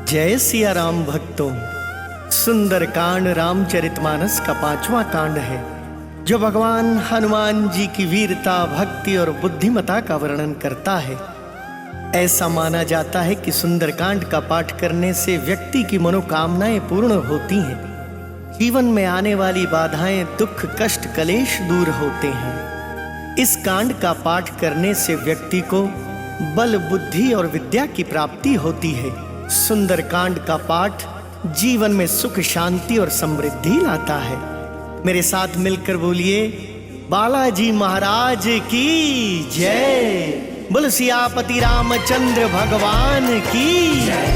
जय सिया राम भक्तों। सुंदर कांड रामचरितमानस का 5वां कांड है, जो भगवान हनुमान जी की वीरता, भक्ति और बुद्धिमता का वर्णन करता है। ऐसा माना जाता है कि सुंदरकांड का पाठ करने से व्यक्ति की मनोकामनाएं पूर्ण होती हैं, जीवन में आने वाली बाधाएं, दुख, कष्ट, कलेश दूर होते हैं। इस कांड का पाठ करने से व्यक्ति को बल, बुद्धि और विद्या की प्राप्ति होती है। सुंदरकांड का पाठ जीवन में सुख, शांति और समृद्धि लाता है। मेरे साथ मिलकर बोलिए, बालाजी महाराज की जय। बोल सियापति रामचंद्र भगवान की जय।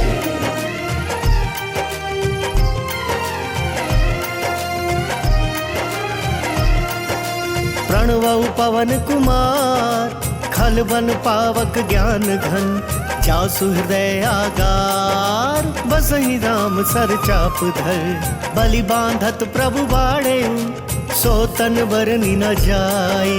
प्रणव पवन कुमार, खलबन पावक ज्ञान घन, जासु हृदय आगार, बसहि राम सर चाप धर। बलि बांधत प्रभु बाड़े, सो तन बरनी न जाय।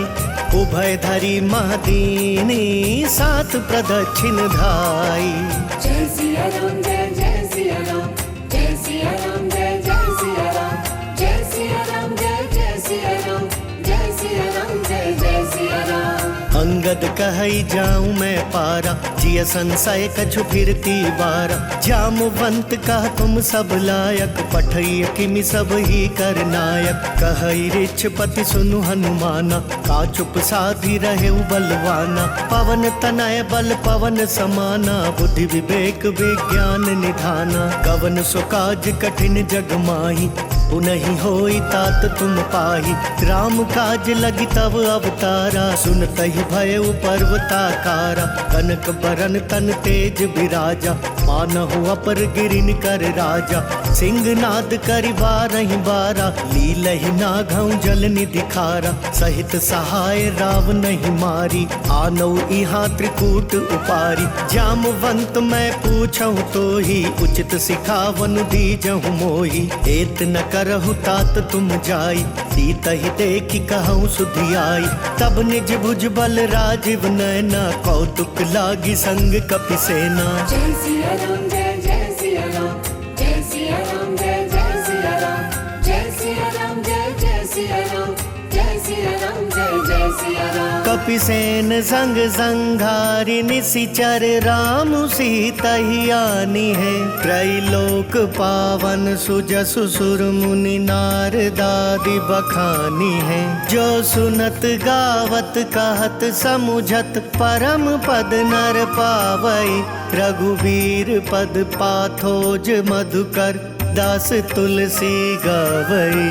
उभय धरी महदीनी, सात प्रदक्षिण धाई। जय सिया राम, जय सिया राम, जय सिया राम, जय सिया राम, जय सिया राम, जय सिया राम, जय सिया राम, जय सिया राम। अंगद कहई जाऊं मैं पारा, जिय संशय कछु फिरती बारा। जामवंत कह तुम सब लायक, पठई किमि सब ही कर नायक। कहई रिछपति सुनु हनुमाना, का चुप साधी रहे बलवाना। पवन तनय बल पवन समाना, बुद्धि विवेक विज्ञान निधाना। कवन सो काज कठिन जग माही, उनहि होई तात तुम पाही। राम काज लगी तब अवतारा, सुनतहि भयउ पर्वताकारा। कनक बरन तन तेज बिराजा, मानहु अपर गिरिन कर राजा। सिंहनाद करि बारहि बारा, लीलहि नाघउ जल निधि खारा। सहित सहाय राव नहीं मारी, आनौ इहाँ त्रिकूट उपारी। जामवंत मैं पूछहु तोहि, उचित सिखावनु दीजहु मोहि। एत न करहु तात तुम जाई, सीतहि देखि कहूँ सुधियाई। तब निज भुज बल राजीव नैना, कौतुक लागी संग कपि सेना। जय सिया राम, जय सिया राम, जय सिया राम, जय सिया राम, जय सिया राम, जय सिया राम, जय सिया राम, जय सिया राम। कपि सेन संग संघारि, निशिचर राम सीतहि आनी है। त्रैलोक पावन सुजसु सुर मुनि, नारदादि बखानी है। जो सुनत गावत कहत समुझत, परम पद नर पावई। रघुवीर पद पाथोज मधुकर, दास तुलसी गावई।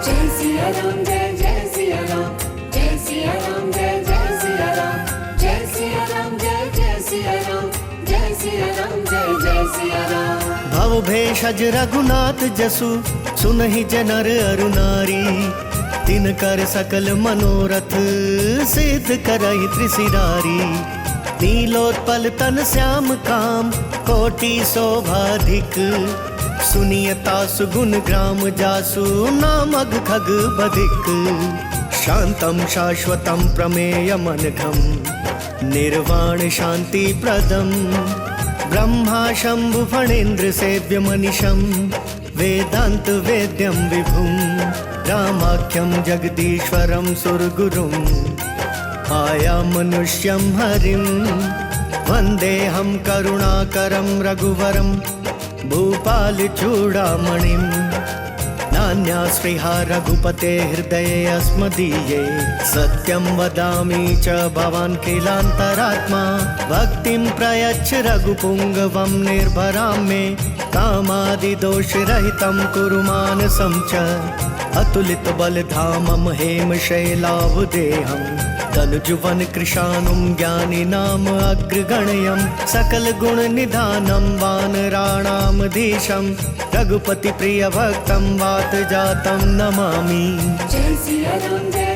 जय सिया राम, जय सिया राम, जय सिया राम, जय सिया राम, जय सिया राम, जय सिया राम, जय सिया राम, जय सिया राम। भव भेषज रघुनाथ जसु, सुनहि जनर अरु नारी। तिनकर सकल मनोरथ, सिद्ध करहि त्रिशिरारी। नीलोत्पल तन श्याम काम, कोटि शोभाधिक। सुनियता सुगुण ग्राम जासु, नामग खग बधिक। शांतं शाश्वतं प्रमेयमनघं, निर्वाण शांति प्रदम। ब्रह्मा शंभु फणेन्द्र सेव्य मनीषं, वेदांत वेद्यं विभुं। रामाख्यं जगदीश्वरं सुरगुरुं, आया मनुष्यं हरिं। वन्देऽहं करुणाकरं रघुवरं, भूपाल चूड़ामणिं। नान्या स्पृहा रघुपते हृदये अस्मदीये। सत्यं वदामि च भवान् किलान्तरात्मा। भक्तिं प्रयच्छ रघुपुङ्गवं निर्भरां मे। कामादिदोषरहितं कुरु मानसं च। अतुलित बलधामं हेमशैलावदेहं, तनुजुवन कृशानुं ज्ञानिनाम अग्रगण्यं। सकल गुण निधानं वानराणां धीशं, रघुपति प्रिय भक्तं वात जातं नमामि। जय सिया राम, जय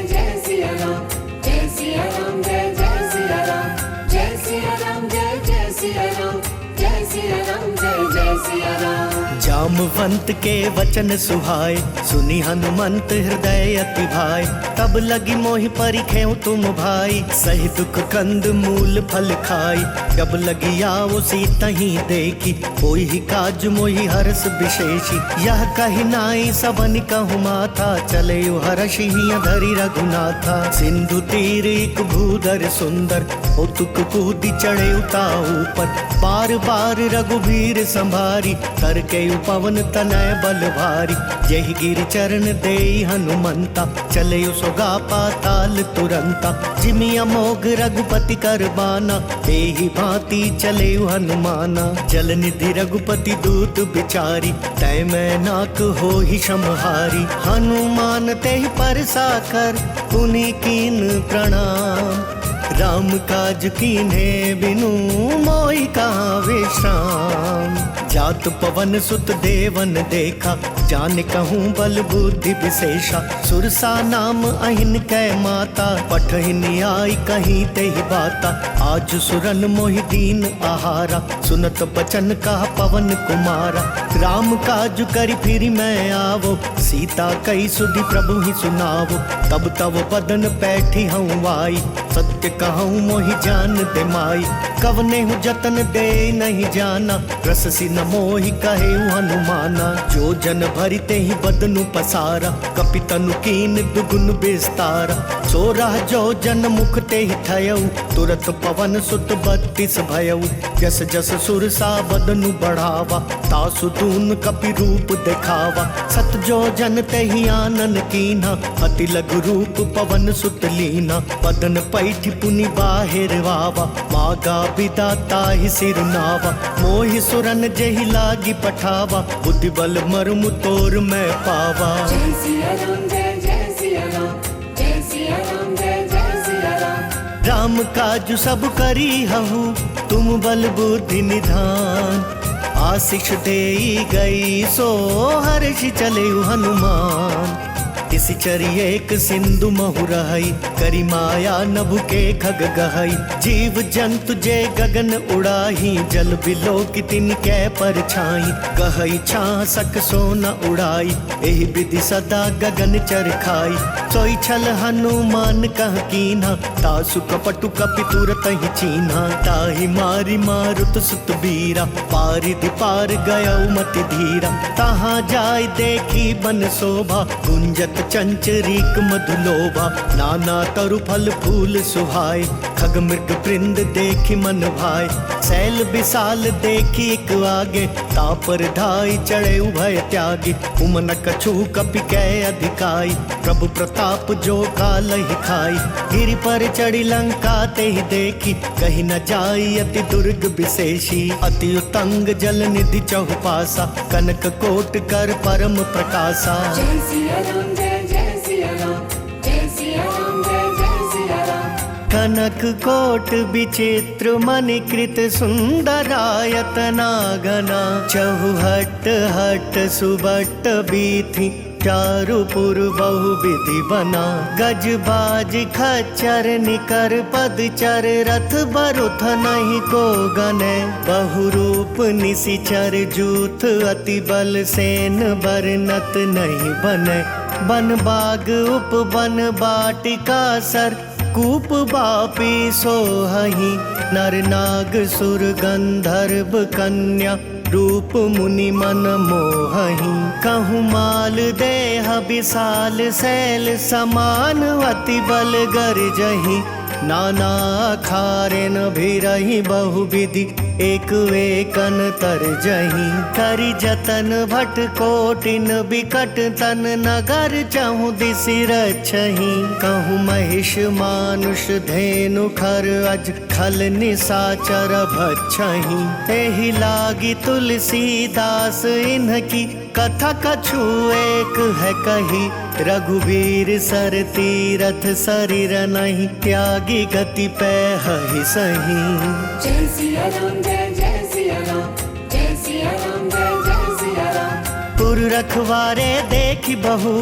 सिया राम, जय सिया राम, जय सिया राम, जय सिया राम, जय सिया राम, जय सिया राम, जय सिया राम। जामवंत के वचन सुहाए, सुनी हनुमंत हृदय अति भाए। तब लगी मोहि परिखेउ तुम भाई, सही दुख कंद मूल फल खाई। जब लगी आओ सीता ही देखी, कोई ही काज मोहि हर्ष विशेषी। यह कही नाई सबन कहु माथा, चले हर्ष ही धरि रघुनाथा। सिंधु तीर एक भूधर सुंदर, कौतुक कूदी चढ़े उता ऊपर। बार बार रघुबीर संभारी, तर के पवन तनय बल भारी। यही गिरि चरण देई हनुमंता, चले सोगा पाताल तुरंता। जिमि अमोघ रघुपति कर बाना, एहि भांति चले हनुमाना। जल निधि रघुपति दूत बिचारी, तय मैं नाक हो ही समहारी। हनुमान तेहि परसा कर, पुनि कीन प्रणाम। राम काज कीन्हे बिनु, मोहि कहाँ विश्राम। जात पवन सुत देवन देखा, जान कहूँ बल बुद्धि विशेषा। सुरसा नाम अहिन कै माता, पठहिन आई कहीं तेहि बाता। आज सुरन मोहि दीन आहारा, सुनत बचन कहा पवन कुमारा। राम काज करि फिर मैं आवो, सीता कई सुधि प्रभु ही सुनावो। तब तब बदन पैठी हूँ आई, सत्य कहूँ मोहि जान दे माई। कवने हूँ जतन दे नहीं जाना, रससी न मोहि कहे हनुमाना। जो जन भरिते ही बदनु पसारा, कपितनु कीन दुगुन विस्तारा। सो रह जो जन मुख ते ही थयऊ, तुरत पवन सुत 32 भयऊ। जस जस सुरसा बदनु बढ़ावा, तासु दून कपि रूप दिखावा। सत जो जन ते ही आनन कीन्हा, अति लघु रूप पवन सुत लीना। बदन पैठी पुनि बाहिर वावा, मागा विदाता ही सिरनावा। मोहि सुरन जेहि लागी पठावा, बुद्धि बल मर्म तोर मैं पावा। जय सिया राम जय जय सिया राम, जय सिया राम जय जय सिया राम। राम काज सब करी हहु, तुम बल बुद्धि निधान। आशीष देई गई सो हर्षि चले हनुमान। इसी चरिए एक सिंधु महु रहई, करी माया नभु के खग गहई। जीव जंतु जे गगन उड़ाही, जल बिलो की तिन कै पर छाई। गहई छासक सोना उड़ाई, एहि विधि सदा गगन चर खाई। सोई छल हनुमान कह कीन्हा, तासु कपटु कपि तुरत ही चीन्हा। ताहि मारी मारुत सुत बीरा, पारिधि पार गयउ मति धीरा। तहाँ जाय देखी बन शोभा, गुंजत चंचरीक मधुलोभा। नाना तरु फल फूल सुहाए, खग मृग वृंद देखी मन भाए। सैल विशाल देखी एक आगे, तापर धाई चढ़े उभय त्यागी। उमन कछु कपि कै अधिकाई, प्रभु प्रताप जो काल ही खाई। गिरि पर चढ़ी लंका ते ही देखी, कहीं न जाई अति दुर्ग विशेषी। अति उतंग जल निधि चहुपासा, कनक कोट कर परम प्रकाशा। जय सिया राम जय जय सिया राम, जय सिया राम जय जय सिया राम। कनक कोट विचित्र मणिकृत सुंदरायतना घना। चहुहट हट सुबट बीथी, चारुपुर बहु विधि बना। गज बाज खच्चर निकर पदचर, रथ बरुथ नहीं को गने। बहुरूप निशिचर जूथ, अति बल सेन बरनत नहीं बने। बन बाग उपवन बाटिका सर, कूप बापी सोहहि। नर नाग सुर गंधर्व कन्या, रूप मुनि मन मोहहि। कहूँ माल देह विशाल शैल समान, अति बल गर्जहि। नाना खारेन भिरहि बहु विधि, एक एकन तरजहि। करि जतन भट कोटिन बिकट तन, नगर चहु दिसि रक्षहि। कहूँ महिष मानुष धेनु खर, अज खल निशाचर भक्षहि। एहि लागी तुलसीदास इन्हकी, कथा कछु एक है कही। रघुवीर सर तीरथ शरीर नहीं, त्यागी गति पै हहि सही। जय सिया राम जय जय सिया राम, जय सिया राम जय जय सिया राम। पुर रखवारे देखी बहु,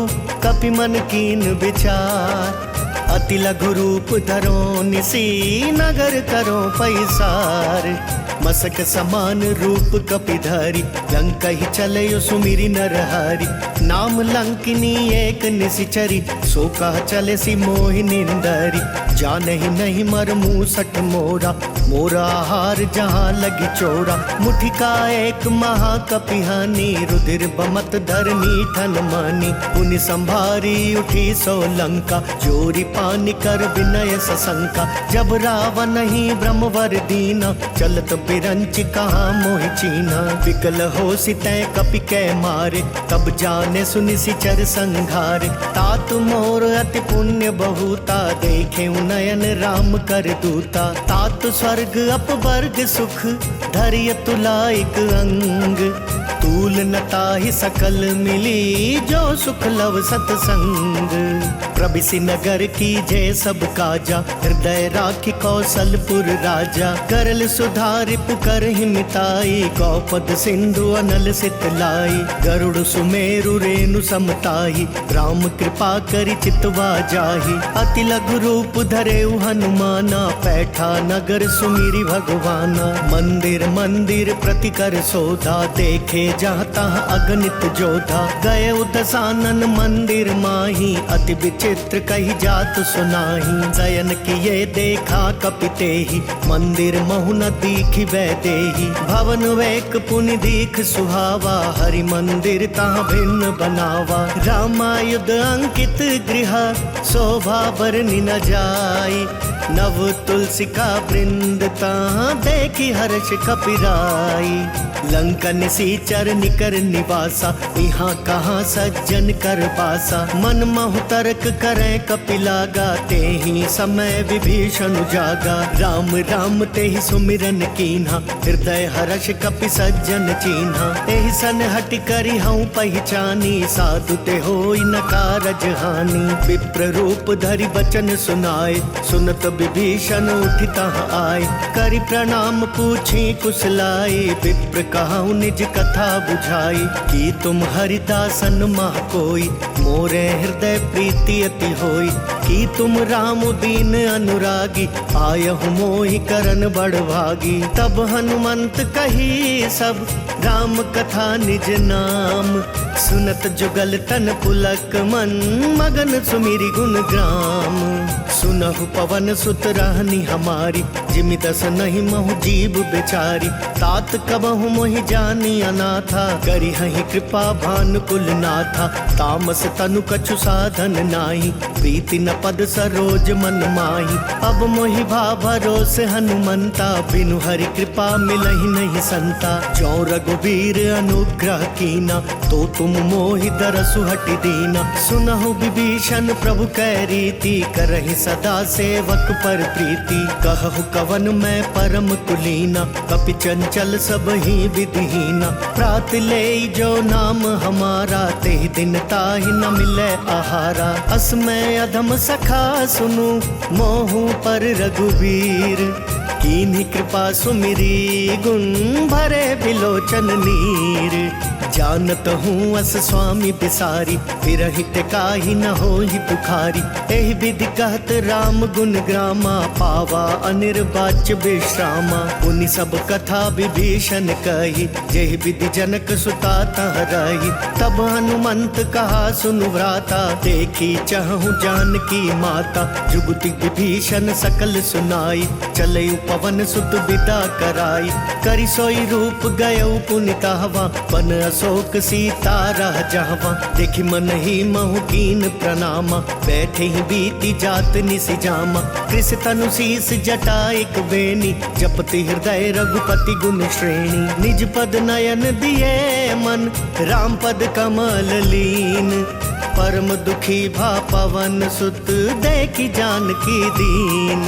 कपि मन कीन विचार। अति लघु रूप धरो निसी, नगर करो पैसार। मसक समान रूप कपिधारी लंका ही चले सुमिरी नरहारी नाम लंकिनी एक निशिचरी सो कह चले सी मोहि निंदरी जान ही नहीं मर मूसठ मोरा मोरा हार जहाँ लगी चोरा मुठिका एक महाकपिहानी रुधिर बमत धरनी ठन मानी पुनि संभारी उठी सो लंका जोरी पानी कर विनय सशंका जब रावण ही ब्रह्मवर दीना चलत बिरंच कहाँ मोहि चीना विकल हो सितै कपि कै मारे तब जाने सुनि सिचर संघारे तात मोर अति पुण्य बहुता देखे नयन राम कर दूता तात स्वर्ग अपवर्ग सुख धैर्य तुलाइक अंग तूल नताहि सकल मिली जो सुख लव सतसंग प्रभिसि नगर की जय सब काजा हृदय राखी कौशलपुर राजा करल सुधारि पुकर हिमिताई गौपद सिंधु अनल सितलाई गरुड़ सुमेरु रेणु समताही राम कृपा करि चितवा जाहि अति लघु रूप धरे हनुमाना पैठा नगर सुमिरि भगवाना मंदिर मंदिर प्रति कर सोधा देखे जहाँ तहाँ अगणित जोधा गए दसानन मंदिर माही अति विचित्र कही जात सुनाही शयन किए देखा कपिते ही मंदिर महु न दीखि वैदेही भवन वेक पुनि दीख सुहावा हरि मंदिर तहाँ भिन्न बनावा रामायुध अंकित गृह शोभा बरनि न जाई नव तुलसी का वृंद तहाँ देखी हर्ष कपिराई लंका निसीचर निकर निवासा यहाँ कहाँ सज्जन कर बासा मन महु तर्क करें कपिलागा ते ही समय विभीषण जागा राम राम ते ही सुमिरन कीन्हा हृदय हर्ष कपि सज्जन चीन्हा एहि सन हट करी हूँ पहचानी साधु ते होई न कारज हानि विप्र रूप धरि बचन सुनाए सुनत विभीषण उठिता आए करि प्रणाम पूछी कुशलाई विप्र कहूँ निज कथा बुझाई कि तुम हरिदासन मह कोई मोरे हृदय प्रीति अति होई कि तुम राम दीन अनुरागी आयहु मोहि करन बड़भागी तब हनुमंत कही सब राम कथा निज नाम सुनत जुगल तन पुलक मन मगन सुमिरि गुण ग्राम सुनहु पवन सुत रहनी हमारी जिमि दस नहीं महु जीव बेचारी तात कबहु मोहि जानी अनाथा करी हहि कृपा भानुकुल नाथा तामस तनु कछु साधन नाही प्रीति न पद सरोज मन माही अब मोहि भा भरोस हनुमंता बिनु हरि कृपा मिलहि नहीं संता जो रघुवीर अनुग्रह कीना तो तुम मोहि दरसु हटि दीना सुनहु विभीषण प्रभु कै रीति करहि सदा सेवक पर प्रीति कहु कवन मैं परम कुलीना कपि चंचल सब ही विधिहीना प्रात ले जो नाम हमारा तेहि दिन ताहि न मिले आहारा असमय अधम सखा सुनु मोहु पर रघुवीर कीन्ही कृपा सुमिरी गुण भरे बिलोचन नीर जानत हूँ अस स्वामी बिसारी फिरहित काहि न होहि पुखारी एहि विधि कहत राम गुण ग्रामा पावा अनिर्वाच्य विश्रामा पुनि सब कथा विभीषण कही जेहि विधि जनक सुता तह रही तब हनुमंत कहा सुनु भ्राता देखी चहु जानकी माता जुगति विभीषण सकल सुनाई चलयु पवन सुत विदा कराई करि सोई रूप गयउ पुनि कहवा पन अशोक सीता रह जहवा देखि मन ही महु कीन प्रणामा बैठे ही बीती जात निसि जामा कृष तनु शीस जटा एक बेनी जपति हृदय रघुपति गुण श्रेणी निज पद नयन दिए मन राम पद कमल लीन परम दुखी भा पवन सुत देखी जानकी दीन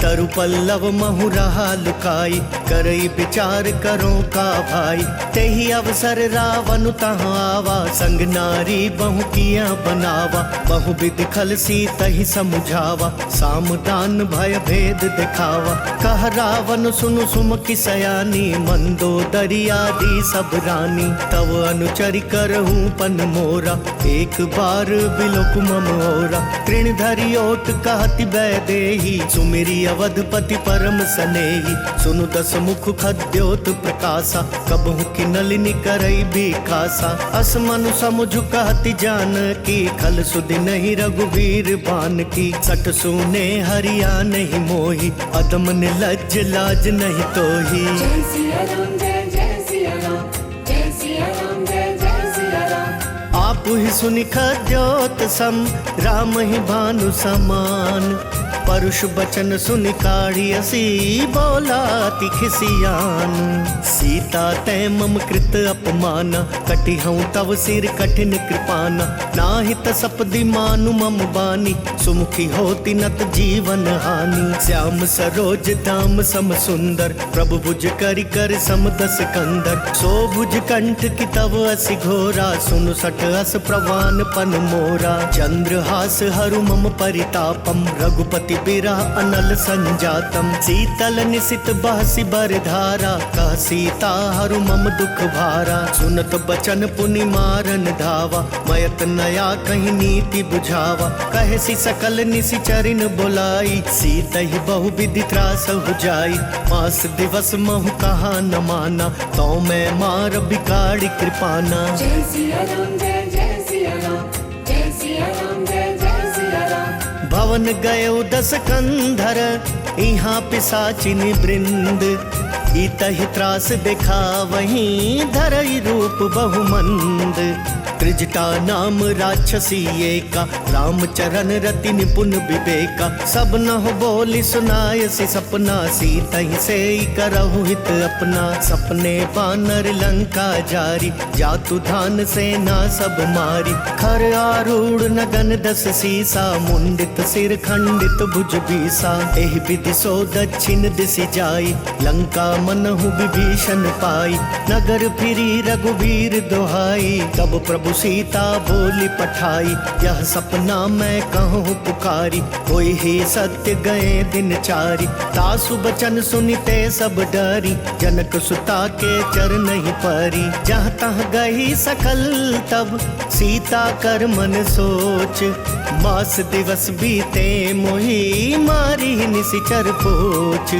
तरु पल्लव महु रहा लुकाई करई विचार करो का भाई तेहि अवसर रावण तहाँ आवा, संग नारी बहु किया बनावा। बहु विधि खलसी तही समुझावा, सामदान भय भेद दिखावा। कह रावण सुनु सुमकी सयानी, मंदोदरी आदि सब रानी। तव अनुचरि करहूँ पन मोरा, एक बार बिलोक मम ओरा। तृण धरि ओट कहति वैदेही, सुमिरी अवधपति परम सनेही। सुनु दस मुख खद्योत प्रकाशा, कबहु की नलिनी करई बिखासा। अस मनु समुझ कहति जानकी, खल सुधि नहीं रघुवीर बान की। सठ सुने हरिया नहीं मोही, अदम निर्लज्ज लाज नहीं तोही। जय सिया राम जय सिया राम, जय सिया राम जय सिया राम। आप ही सुनि खद्योत सम, राम ही भानु समान। परुष बचन सुनि काढ़ियसी, बोला तिखिसियान। सीता तै मम कृत अपमाना, कटिहऊँ तव सिर कठिन कृपाना। नाहित सपदि मानु मम बानी, सुमुखी होती नत जीवन हानि। श्याम सरोज धाम सम सुंदर, प्रभु भुज करि कर सम दस कंदर। सो भुज कंठ की तव असि घोरा, सुनु सठ अस प्रवान पन मोरा। चंद्रहास हरु मम परितापम, रघुपति बिरह अनल संजातम। शीतल निशित बहसि बरधारा, कह सीता हरु मम दुख भारा। सुनत बचन पुनि मारन धावा, मयत नया कहीं नीति बुझावा। कहे सी सकल निशिचरिन बुलाई, सीता ही बहु विधि त्रास हो जाई। मास दिवस महु कहा न माना, तो मैं मार बिगाड़ी कृपाना। जय सिया राम जय सिया राम, जय सिया राम जय सिया राम। भवन गयो दस कंधर, यहाँ पिशाचिनी वृंद। इतहि त्रास देखा वहीं, धरई रूप बहुमंद। त्रिजटा नाम राक्षसी एका, रामचरण रति निपुण विवेका। सब नह बोली सुनायसी सपना, सीता ही से करहु हित अपना। सपने बानर लंका जारी, जातु धान सेना सब मारी। खर आरूढ़ नगन दस सीसा, मुंडित सिर खंडित भुज बीसा। एहि विधि सो दक्षिण दिशि जाई, लंका मनहु विभीषण पाई। नगर फिरी रघुवीर दोहाई, तब प्रभु सीता बोली पठाई। यह सपना मैं कहूँ पुकारी, कोई ही सत्य गए दिन चारी। तासु बचन सुनिते सब डरी, जनक सुता के चरण ही परी। जहाँ तहाँ गई सकल तब, सीता कर मन सोच। मास दिवस बीते मोही, मारी निशिचर पोच।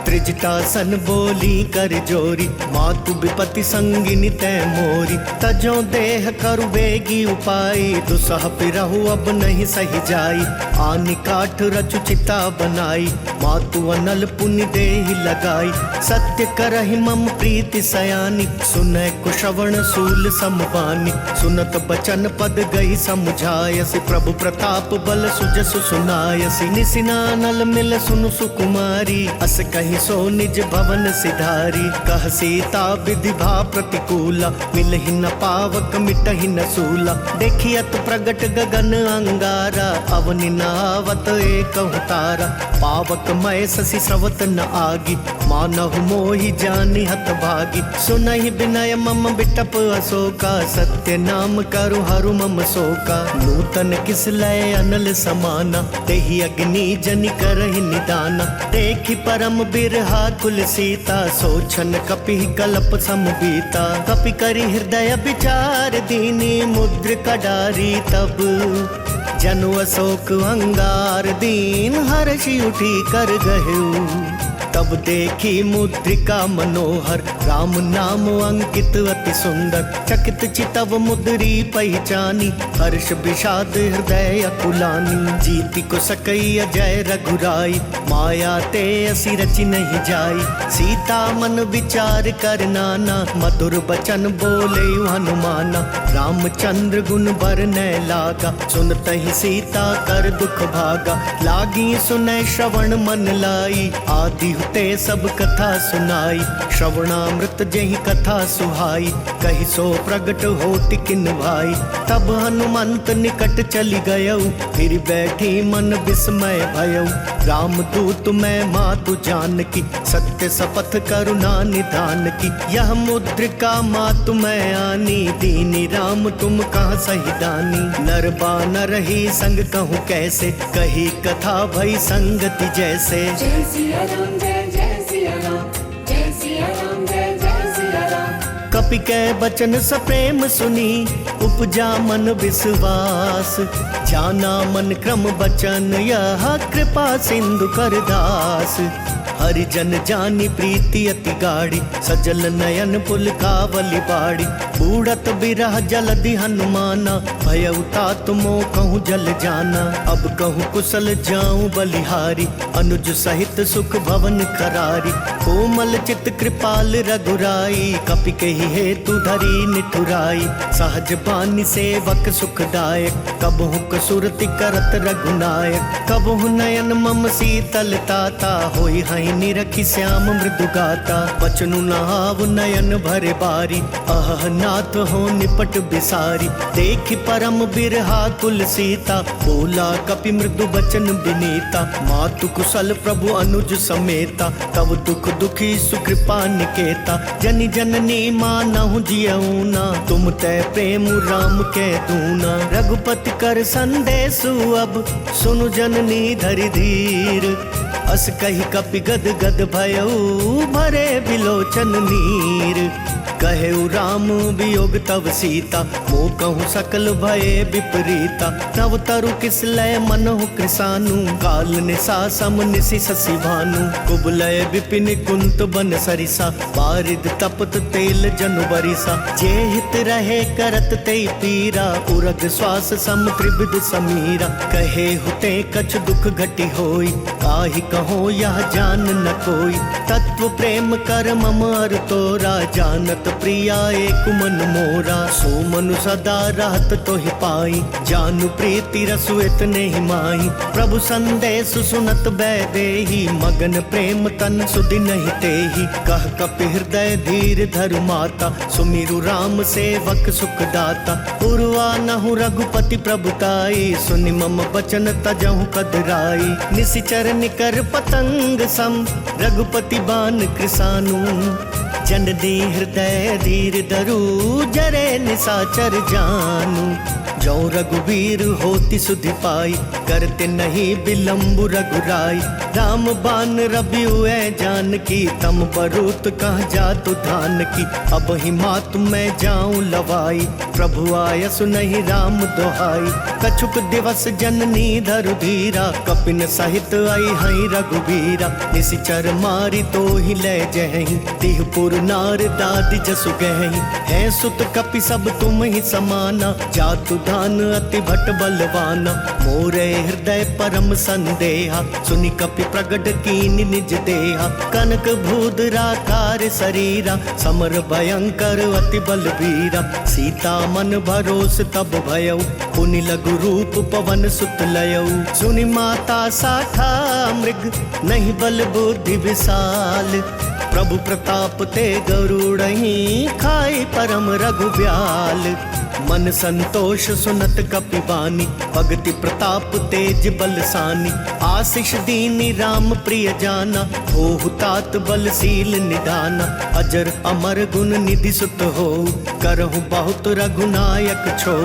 त्रिजटा सन बोली कर जोरी, मातु विपति संगिनी तै मोरी। तजो देह करु बेगी उपाई, दुसह पिरहु अब नहीं सही जाई। आनि काठ रचु चिता बनाई, मातु अनल पुनि देहि लगाई। सत्य करहि मम प्रीति सयानी, सुनै कुशवण सूल समबानी। सुनत बचन पद गई समुझायसी, प्रभु प्रताप बल सुजसु सुनायसी। निसिनानल मिल सुनु सुकुमारी, अस कहि सो निज भवन सिधारी। कह सीता विधि भा प्रतिकूला, मिलहि न पावक मिटहि न सूला। देखियत प्रगट गगन अंगारा, अवनि न आवत एकहु तारा। पावक मय शशि स्रवत न आगी, मानहु मोहि जानि हत भागी। सुनहि विनय मम बिटप अशोका, सत्य नाम करु हरु मम शोका। नूतन किस लय अनल समाना, तेहि अग्नि जनि करहि निदाना। देखि परम बिरहा कुल सीता, सोचन कपि कल्प समबीता। कपि करि हृदय विचार दीनी, मुद्र कडारी तब। जनु अशोक अंगार दीन, हर्षि उठी कर गहु। तब देखी मुद्रिका मनोहर, राम नाम अंकित अति सुंदर। चकित चितव मुद्री पहचानी, हर्ष विषाद हृदय अकुलानी। जीति को सकई अजय रघुराई, माया ते असी रचि नहीं जाई। सीता मन विचार कर नाना, मधुर बचन बोले हनुमाना। रामचंद्र गुण बरनै लागा, सुनतहि सीता कर दुख भागा। लागी सुनै श्रवण मन लाई, आदि ते सब कथा सुनाई, श्रवणामृत जेहि कथा सुहाई, कही सो प्रगट होत किन भाई। तब हनुमंत निकट चली गयऊ, फिर बैठी मन विस्मय भयऊ। राम दूत मैं मातु जानकी, सत्य शपथ करुणा निधान की। यह मुद्रिका मातु मैं आनी, दीनी राम तुम कहाँ सही दानी। नर बानर ही संग कहूँ कैसे, कही कथा भई संगति जैसे। जय सिया राम जय जय सिया राम, जय सिया राम जय जय सिया राम। कपि कै बचन सप्रेम सुनी, उपजा मन विश्वास। जाना मन क्रम बचन, यह कृपा सिंधु कर दास। हरिजन जानी प्रीति अति गाढ़ी, सजल नयन पुलकावली बाड़ी। बूढ़त बिरह जलधि हनुमाना, भयउ तात मोह कहूँ जल जाना। अब कहूँ कुशल जाऊं बलिहारी, अनुज सहित सुख भवन खरारी। कोमल चित कृपाल रघुराई, कपि कही हेतु धरी निठुराई। सहज बानी सेवक सुखदायक, कबहु कसुरति करत रघुनायक। कबहु नयन मम शीतल ताता, होई हई निरखी श्याम मृदु गाता। बचनु नहाव नयन भरे बारी, अह नाथ हो निपट बिसारी। देखि परम बिरहा कुल सीता, बोला कपि मृदु बचन बिनीता। मातु कुशल प्रभु अनुज समेता, तब दुख दुखी सुकृपा निकेता। जनि जननी मानहु जियऊना, तुम तै प्रेम राम के दूना। रघुपति कर संदेशु अब, सुनु जननी धरि धीर। अस कही कपि गद गद भयऊ, भरे बिलोचन नीर। कहेउ राम वियोग तव सीता, मोह कहूँ सकल भये विपरीता। तव तरु किस लय मनहु कृसानु, काल निसा सम निशि शशि भानु। कुबलय विपिन कुंत बन सरिसा, बारिद तपत तेल जनु बरिसा। जे हित रहे करत ते पीरा, उरग श्वास सम त्रिविध समीरा। कहे हुते कछ दुख घटी होई, काहि कहो यह जान न कोई। तत्व प्रेम कर मम अर तोरा, जानत प्रिया एक मन मोरा। सो मनु सदा रहत तोहि पाई, जानु प्रीति रसु इतने ही माही। प्रभु संदेश सुनत बैदेही, मगन प्रेम तन सुधि नहीं तेही। कह कपि हृदय धीर धरु माता, सुमिरु राम सेवक सुख दाता। उर्वा नहु रघुपति प्रभुताई, सुनि मम बचन तजहु कदराई। निशिचर निकर पतंग सम, रघुपति बान कृसानु। जननी हृदय धीर धरु, जरे निशाचर जानू। जो रघुवीर होति सुधि पाई, करते नहीं विलम्बु रघुराई। राम बान रबियु जानकी, तम बरूत कहाँ जातु धान की। अब ही मातु मैं जाऊं लवाई, प्रभु आयसु नहीं राम दोहाई। कछुक दिवस जननी धरु धीरा, कपिन सहित आई हई रघुवीरा। निशिचर मारी तो ही ले जहि, तिहपुर नार दादी जसु गहि। है सुत कपि सब तुम ही समाना, जातु धान अति भट बलवाना। मोरे हृदय परम संदेहा, सुनि कपि प्रगट कीन निज देहा। कनक भूधराकार शरीरा, समर भयंकर अति बलवीरा। सीता मन भरोस तब भयऊ, पुनि लघु रूप पवन सुत लयऊ। सुनि माता साठा मृग, नहीं बल बुद्धि विशाल। प्रभु प्रताप ते गरुड़हि, खाई परम रघुब्याल। मन संतोष सुनत कपि बानी, भगति प्रताप तेज बलसानी। आशीष दीनी राम प्रिय जाना, होहु तात बलशील निधाना। अजर अमर गुण निधि सुत हो, करहु बहुत रघुनायक छो।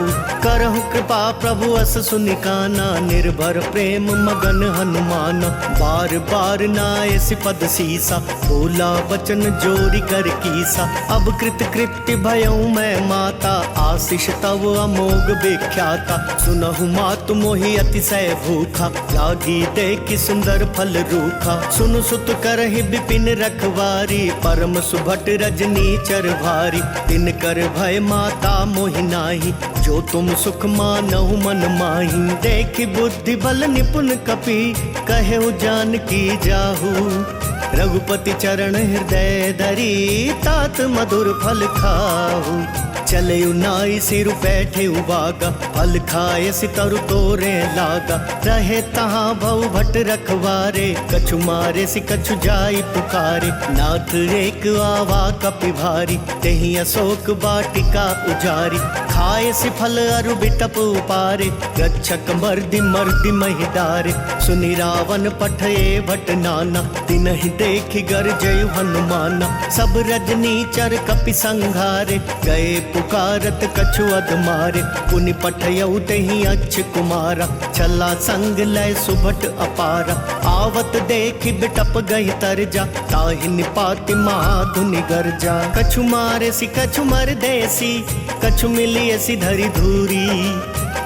करहु कृपा प्रभु अस सुनिकाना, निर्भर प्रेम मगन हनुमाना। बार बार नाय सिपद सीसा, बोला वचन जोरी कर कीसा। अब कृत कृत्य भयऊ मैं माता, आशीष तव अमोघ विख्याता। सुनहु मातु मोहि अतिशय भूखा, लागी देखि सुंदर फल रूखा। सुनु सुत करहि विपिन रखवारी, परम सुभट रजनी चर भारी। तिन कर भय माता मोहि नाही, जो तुम सुख मानहु मन माही। देखि बुद्धि बल निपुण कपि, कहेउ जानकी जाहू। रघुपति चरण हृदय धरी, तात मधुर फल खाहू। चले उनाई सिर बैठे उबागा, फल खाए सितरु तोरे लागा। रहे तहाँ भव भट रखवारे, कछु मारे सि कछु जाई पुकारे। नाथ एक आवा कपि भारी, तेहि अशोक वाटिका उजारी। खाए सि फल अरु बिटप उपारे, रक्षक मर्दि मर्दि महि डारे। सुनि रावण पठये भट नाना, तिनहि देखि गरजयु हनुमाना। सब रजनी चर कपि संघारे, गए पुकारत कछु अध मारे। पुनि पठयउ तेहि अच्छ कुमारा, छला संग लय सुभट अपारा। आवत देखि बिटप गहि तरजा, ताहि निपाति महाधुनि गरजा। कछु मारे सि कछु मर देसी, कछु मिलिए सि धरि धूरी।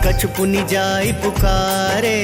कछु पुनि जाय पुकारे,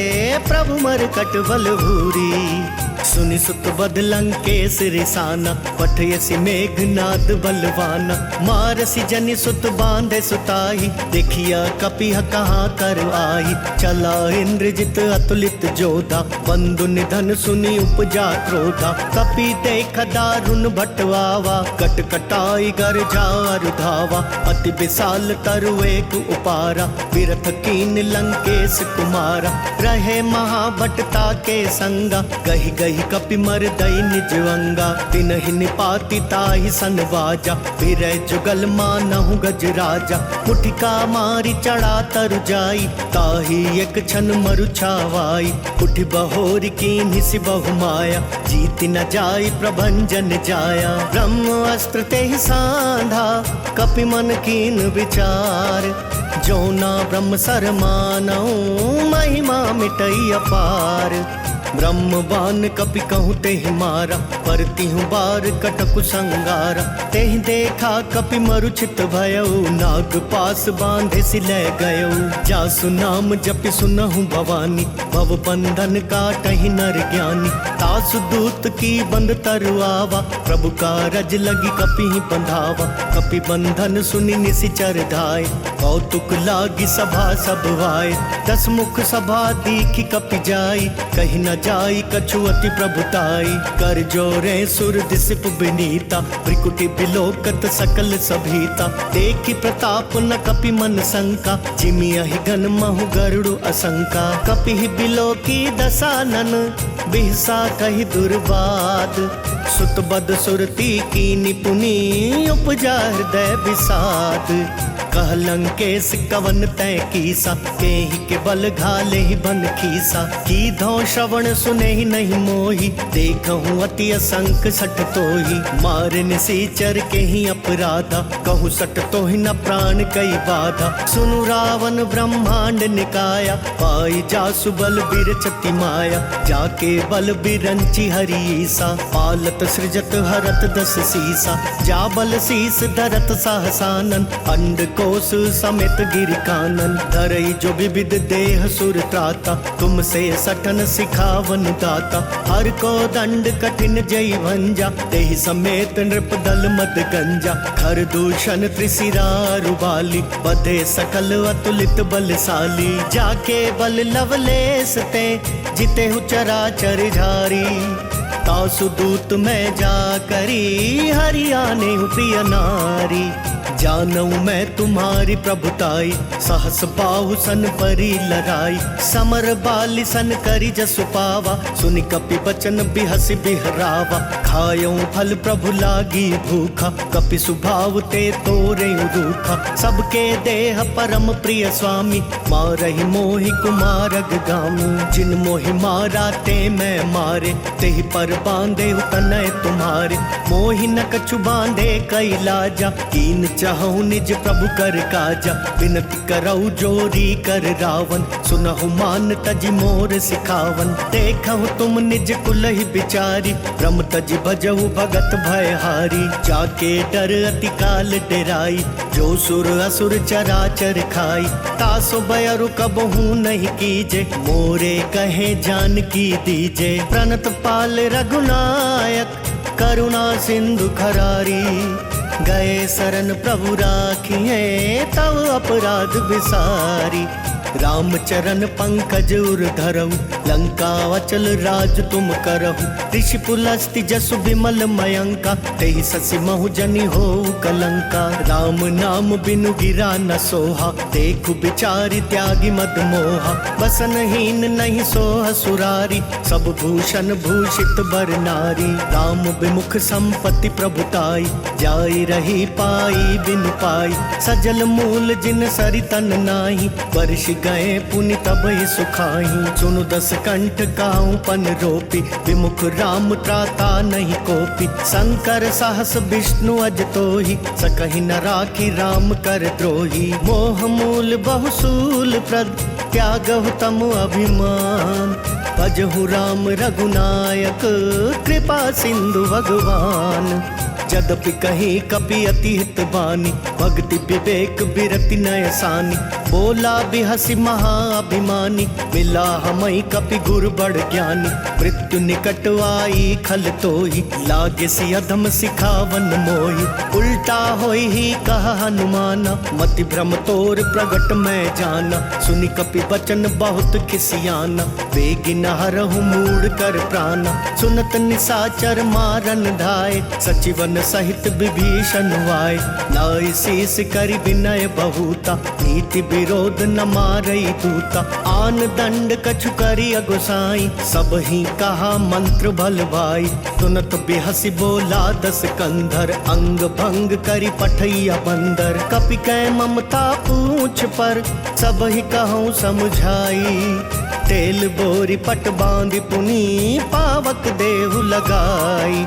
प्रभु मरकट बल भूरी। सुनि सुत बद लंकेश रिसाना, पठयसि मेघनाद बलवाना। मारसि जनि सुत बांधे सुताही, देखिया कपिह कहाँ कर आई। चला इंद्रजित अतुलित जोधा, बंधु निधन सुनि उपजा क्रोधा। कपि देख दारुण भटवावा, कट कटाई गर जार धावा। अति विशाल तरु एक उपारा, बिरथ कीन लंकेश कुमारा। रहे महाभटता के संगा, गहि गहि कपि मर दई निज अंगा। तिनहि निपाति ताहि सन बाजा, फिरै जुगल मानहु गज राजा। मुठिका मारी चढ़ा तरु जाई, ताहि एक क्षण मरु छावाई। उठि बहोरी कीन्हि सि बहु माया, जीत न जाई प्रभंजन जाया। ब्रह्म अस्त्र तेहि सांधा, कपि मन कीन विचार। जो ना ब्रह्म सर मानऊ, महिमा मिटई अपार। ब्रह्म बान कपि कहूँ तेहि मारा, परतिहु बार कटकु संगारा। तेहि देखा कपि मरुचित भयऊ, नाग पास बांधे सि लै गयऊ। जासु नाम जपि सुनहु भवानी, भव बंधन काटहि नर ज्ञानी। तासु दूत की बंद तरु आवा, प्रभु कारज लगी कपिहि बंधावा। कपि बंधन सुनि निसिचर धाय, कौतुक लागी सभा सब आए। दस मुख सभा दीखि कपि जाई, कहि न जाई कछु अति प्रभुताई। कर जोरे सुर दिसिप बिनीता, त्रिकुटि बिलोकत सकल सभीता। देखि प्रताप न कपि मन शंका, जिमियहि गन महु गरुड़ असंका। कपिहि बिलोकी दसानन, बिहसा कहि दुर्वाद। सुत बद सुरती कीनि पुनि, उपजा हृदय विषाद। कह लंकेश कवन तै कीसा, केहि के बल घाले ही बन खीसा। की धौ श्रवण सुने ही नहीं मोही, देखहूँ अति असंक सठ तोही। मारे निसीचर के ही अपराधा, कहूँ सठ तो ही न प्राण कई बाधा। सुनु रावण ब्रह्मांड निकाया, पाई जासु बल बिरचति माया। जाके बल बिरंची हरीसा, पालत सृजत हरत दस सीसा। जा बल शीस धरत सहसानन, अंड कोस समेत गिर कानन। धरई जो विविध देह सुर त्राता, तुमसे सठन सिखावन दाता। हर को दंड कठिन जय भंजा, तेहि समेत नृप दल मद गंजा। खर दूषण त्रिशिरा रुबाली, बधे सकल अतुलित बलशाली। जाके बल लवलेस ते, जिते हु चराचर झारी। तासु दूत में जा करी, हरियाने हूँ प्रिय नारी। जानऊ मैं तुम्हारी प्रभुताई, सहस बाहु सन परी लड़ाई। समर बाली सन करी जसु पावा, सुनि कपि बचन बिहसि बिहरावा। खायऊ फल प्रभु लागी भूखा, कपि सुभाव ते तोरे रूखा। सबके देह परम प्रिय स्वामी, मारहि मोहि कुमारग गामी। जिन मोहि मारा ते मैं मारे, तेहि पर बांधे तनय तुम्हारे। मोहि न कछु बांधे कई लाजा, कीन चाहूं निज प्रभु कर काजा। विनती करऊ जोरी कर रावण, सुनहु मान तजि मोर सिखावन। देखहु तुम निज कुलहि बिचारी, ब्रह्म तजि भजहु भगत भयहारी। जाके डर अति काल डेराई, जो सुर असुर चराचर खाई। तासो बयरु कबहू नहीं कीजे, मोरे कहे जानकी दीजे। प्रणत पाल रघुनायक, करुणा सिंधु खरारी। गए शरण प्रभु राखिए, तव अपराध विसारी। राम चरण पंकज उर धरऊ, लंका अचल राज तुम करहु। ऋषि पुलस्ति जसु विमल मयंका, तेहि ससि महु जनि हो कलंका। राम नाम बिनु गिरा न सोहा, देखु बिचारी त्यागी मद मोहा। बसनहीन नहीं सोह सुरारी, सब भूषण भूषित बर नारी। राम विमुख संपत्ति प्रभुताई, जाई रही पाई बिनु पाई। सजल मूल जिन सरि तन नाही, वर्ष गए पुनि तब ही सुखाई। सुनु दस कंठ काहू पन रोपी, विमुख राम त्राता नहीं कोपी। शंकर सहस विष्णु अज तोहि, सकहि न राखी राम कर द्रोही। मोह मूल बहुसूल प्रद, त्यागहु तम अभिमान। भजहु राम रघुनायक, कृपा सिंधु भगवान। जदपि कहीं कपि अति हित बानी, भक्ति विवेक बिरति नय सानी। बोला बिहसि महाअभिमानी, मिला हमई कपि गुर बड़ ज्ञानी। मृत्यु निकट आई खल तोहि, लागे सि अधम सिखावन मोहि। उल्टा होई ही कहा हनुमाना, मति भ्रम तोर प्रगट मैं जाना। सुनि कपि बचन बहुत खिसियाना, बेगी नहरहु मूढ़ कर प्राणा। सुनत निसाचर मारन धाय, सचिवन सहित विभीषण वाय। नाई शीस करि विनय बहुता, नीति विरोध न मारई दूता। आन दंड कछु करि अगुसाई, सब ही कहा मंत्र भल भाई। सुनत बिहसि बोला दस कंधर, अंग भंग करि पठैया बंदर। कपि कै ममता पूछ पर, सब ही कहूँ समझाई। तेल बोरी पट बांधि पुनी, पावक देहु लगाई।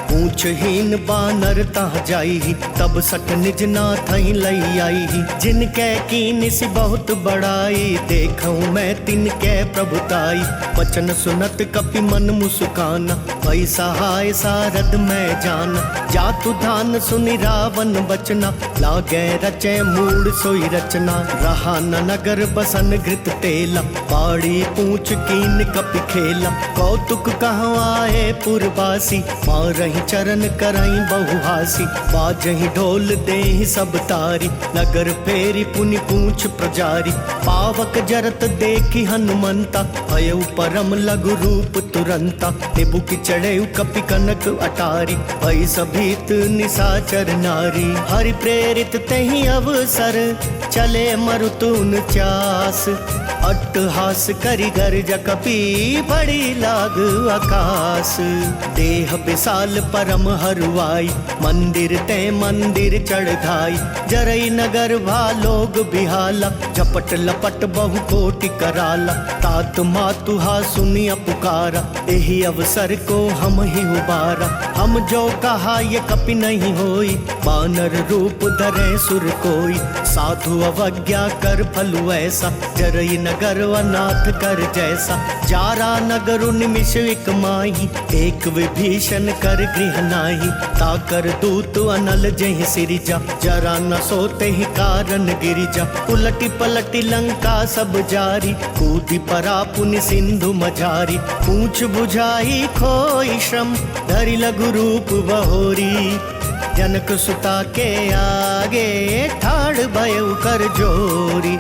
पूछहीन बानर तह जाई, तब सट निज नाथ ही लई आई। जिनके कीन सि बहुत बड़ाई, देखूं मैं तिनके प्रभुताई। वचन सुनत कपि मन मुस्काना, भई सहाय सारद मैं जाना। जातु धान सुनि रावण बचना, लागे रचे मूड सोई रचना। रहा न नगर बसन घृत तेला, बाड़ी पूछ कीन कपि खेला। कौतुक कहूँ आए पुरवासी, मारहि चरण करई बहुहासी। बाजहि ढोल देहि सब तारी, नगर फेरी पुनि पूछ प्रजारी। पावक जरत देखी हनुमंता, भयउ परम लघु रूप तुरंता। निबु की चढ़ेउ कपि कनक अटारी, भई सभीत निसाचर नारी। हरि प्रेरित तेहि अवसर, चले मरुतुन चास। अट्टहास करि गर्ज कपि, बड़ी लाग आकाश। देह विशाल परम हरुआई, मंदिर ते मंदिर चढ़ाई। जरई नगर भालोग बिहाला, झपट लपट बहु कोटि कराला। तात मातुहा सुनिया पुकारा, एहि अवसर को हम ही उबारा। हम जो कहा ये कपि नहीं होई, बानर रूप धरे सुर कोई। साधु अवज्ञा कर फलु ऐसा, जरई नगर अनाथ कर जैसा। जारा नगर निमिष एक माही, एक विभीषण कर गृह नाही। ताकर दूत अनल जहि सिरिजा, जरा न सोते ही कारण गिरिजा। उलटी पलटी लंका सब जारी, कूदी परा पुनि सिंधु मझारी। पूछ बुझाई खोई श्रम, धरि लघु रूप बहोरी। जनक सुता के आगे, ठाड़ भयउ कर जोरी।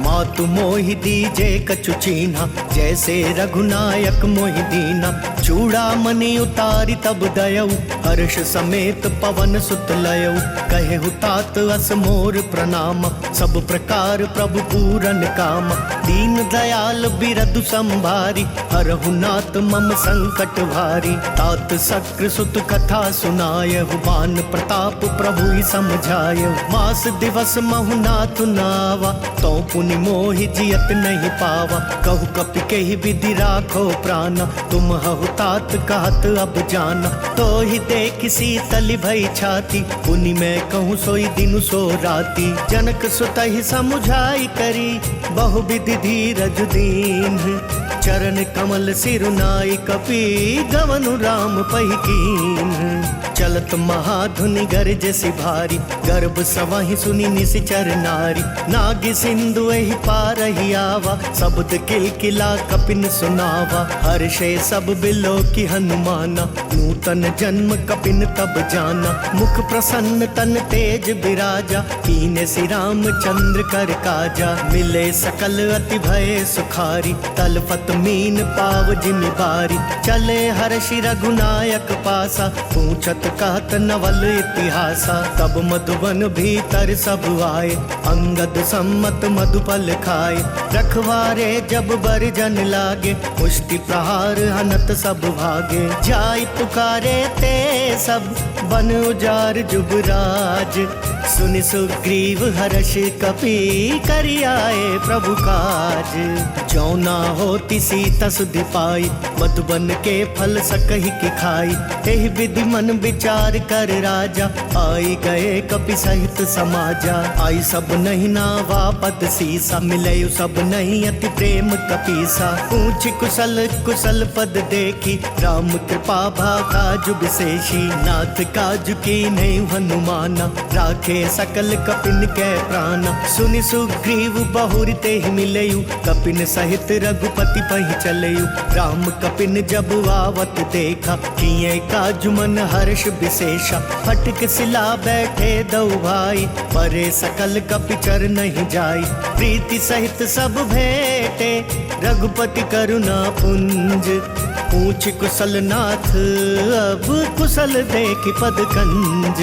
मातु मोहि दीजे कछु चीन्हा, जैसे रघुनायक मोहि दीना। चूड़ामणि उतारी तब दयऊ, हर्ष समेत पवन सुत लयऊ। कहेहु तात अस मोर प्रणाम, सब प्रकार प्रभु पूरन काम। दीन दयाल बिरदु संभारी, हरहु नाथ मम संकट भारी। तात सक्र सुत कथा सुनायहु, बान प्रताप प्रभु ही समझायहु। मास दिवस महु नाथ नावा, तो पुनि मोहि जियत नहीं पावा। कहु कपि केहि विधि राखो प्राणा, तुम हहु तात कहत अब जाना। तो ही देख शीतल भई छाती, पुनि मैं कहूँ सोई दिनु सो राती। जनक सुतहि समुझाई करी, बहु विधि धीरज दीन। चरण कमल सिरुनाई कपि, गवनु राम पहिकीन। चलत महाधुनि गरज सि भारी, गर्भ सवाही सुनी निश्चर नारी। नाग सिंधु एहि पार ही आवा, शब्द किलकिला कपिन सुनावा। हर्षे सब बिलो की हनुमाना, नूतन जन्म कपिन तब जाना। मुख प्रसन्न तन तेज बिराजा, कीने श्री राम चंद्र कर काजा। मिले सकल अति भय सुखारी, तलपत मीन पाव जिमि बारी। चले हर्षि रघुनायक पासा, पूछत कहत नवल इतिहासा। तब मधुबन भीतर सब आए, अंगद सम्मत मधुफल खाए। रखवारे जब बरजन लागे, पुष्टि प्रहार हनत सब भागे। जाय पुकारे ते सब, बन उजार जुबराज। सुनि सुग्रीव हर्ष कपि, करि आए प्रभु काज। जो ना होती सीता सुधि पाई, मधुबन के फल सकहि की खाई। एहि विधि मन विचार कर राजा, आई गए कपि सहित समाजा। आई सब नहीं नावा पद सीसा, मिले सब नहीं अति प्रेम कपीसा। पूछ कुशल कुशल पद देखी, राम कृपा भागा जुग विशेषी। नाथ काजु की नहीं हनुमाना, राखे सकल कपिन के प्राण। सुनि सुग्रीव बहुरि ते मिलयु, कपिन सहित रघुपति पहि चलयु। राम कपिन जब आवत देखा, किए काजु मन हर्ष विशेषा। फटक सिला बैठे दो भाई, परे सकल कपि चर नहीं जाई। प्रीति सहित सब भेटे, रघुपति करुणा पुंज। पूछ कुशल नाथ अब, कुशल देख पद कंज।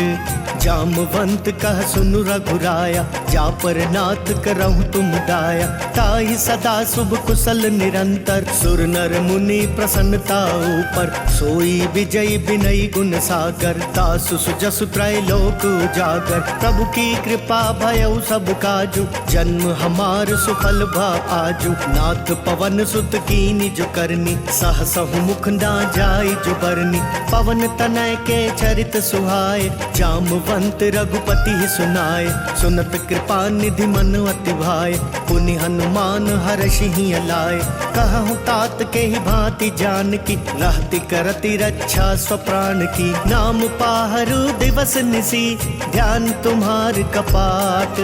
जामवंत कह सुनु रघुराया, जा पर नाथ करहु तुम दाया। ताहि सदा शुभ कुशल निरंतर, सुर नर मुनि प्रसन्नता ऊपर। सोई विजय विनय गुण सागर, तासु सुजसु त्रैलोक उजागर। प्रभु की कृपा भयउ सब काजु, जन्म हमार सुफल भा आजु। नाथ पवन सुत कीनि जो करनी, सहसहु मुख ना जाई जो बरनी। पवन तनय के चरित सुहाए, जामवंत रघुपति ही सुनाए। सुनत कृपा निधि मन अति भाए, पुनि हनुमान हर्षि ही अलाए। कहूँ तात के ही भांति जान की, रहती करती रक्षा स्वप्राण की। नाम पाहरु दिवस निसी, ध्यान तुम्हार कपाट।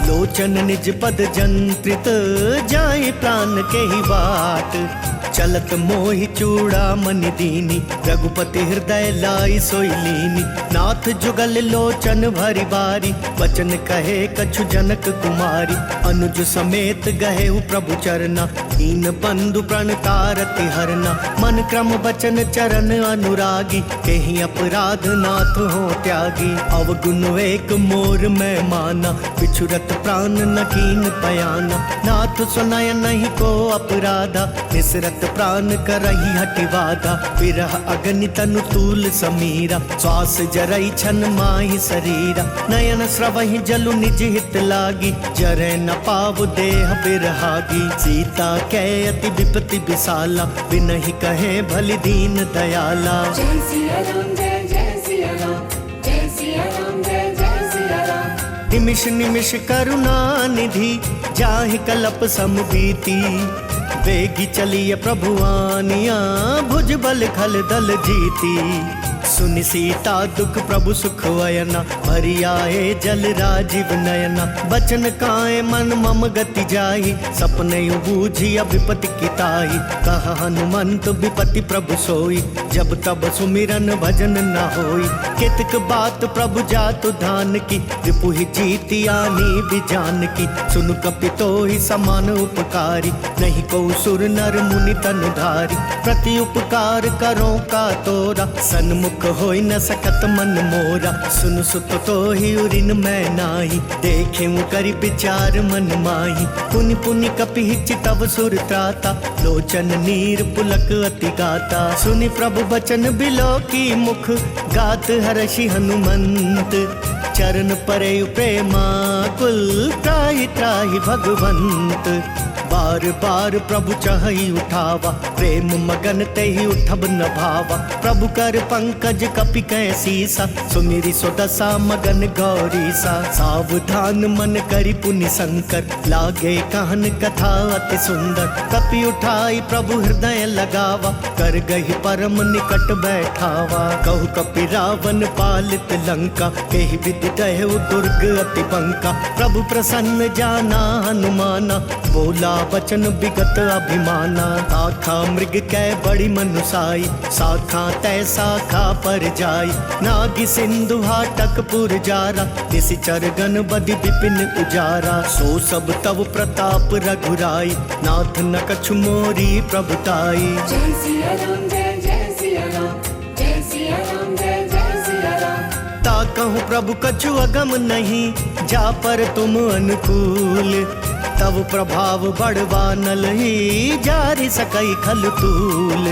लोचन निज पद जंत्रित, जाए प्राण के ही बाट। चलत मोहि चूड़ा मनि दीनी, रघुपति हृदय लाई सोई लीनी। नाथ जुगल लोचन भरी बारी, वचन कहे कछु जनक कुमारी। अनुज समेत गहे प्रभु चरना, दीन बंधु प्रणतारति हरना। मन क्रम बचन चरण अनुरागी, केहि अपराध नाथ हो त्यागी। अवगुण एक मोर मैं माना, बिछुरत प्राण न कीन पयाना। नाथ सुनय नहीं को अपराधा, निसरत प्राण करही हटि बाधा। विरह अग्नि तनु तूल समीरा, श्वास जरई छन माहि शरीरा। नयन स्रवहि जलु निज हित लागी, जरै न पाव देह बिरहागी। सीता कै अति विपति विशाला, बिनहि कहे भलि दीन दयाला। जय सिया राम जय जय सिया राम, जय सिया राम जय जय सिया राम। निमिष निमिष करुणा निधि, जाहि कलप समबीती। बेगी चलिए प्रभु आनिया, भुज बल खल दल जीती। सुनि सीता दुख प्रभु सुख वयना, हरि आए जल राजीव नयना। बचन काए मन मम गति जाहि, सपने बूझी विपति किताही। कह हनुमंत विपति प्रभु सोई, जब तब सुमिरन भजन न होई। कितक बात प्रभु जातु धान की, रिपुहि जीति आनी बिजान की। सुनु कपितो ही समान उपकारी, नहीं को सुर नर मुनि तनु धारी। प्रति उपकार करो का तोरा, सन्मुख होई न सकत मन मोरा। सुन सुत तो ही उरिन मैं नाही, देखे करि विचार मन माही। पुनि पुनि कपि चितव सुर त्राता, लोचन नीर पुलक अति गाता। सुनि प्रभु बचन बिलो की मुख, गात हर्षि हनुमंत। चरण परे प्रेमा कुल, त्राहि त्राहि भगवंत। बार बार प्रभु चहई उठावा, प्रेम मगन ते ही उठब न भावा। प्रभु कर पंकज कपि कै सीसा, सुमिरि सो दशा मगन गौरी सा। सावधान मन करि पुनि शंकर, लागे कहन कथा अति सुंदर। कपि उठाई प्रभु हृदय लगावा, कर गही परम निकट बैठावा। कहु कपि रावण पालित लंका, केहि विधि दहु दुर्ग अति बंका। प्रभु प्रसन्न जाना हनुमाना, बोला बचन विगत अभिमाना। आखा मृग कै बड़ी मनुसाई, शाखा तय शाखा पर जाई। नागि सिंधु हाटक पुर जारा, निशिचर गण बदि विपिन उजारा। सो सब तव प्रताप रघुराई, नाथ न कछु मोरी प्रभुताई। जय सिया राम जय जय सिया राम, जय सिया राम जय जय सिया राम। ता कहूँ प्रभु कछु अगम नहीं, जा पर तुम अनुकूल। तब प्रभाव बढ़वा नल ही, जारि सकई खल तूल।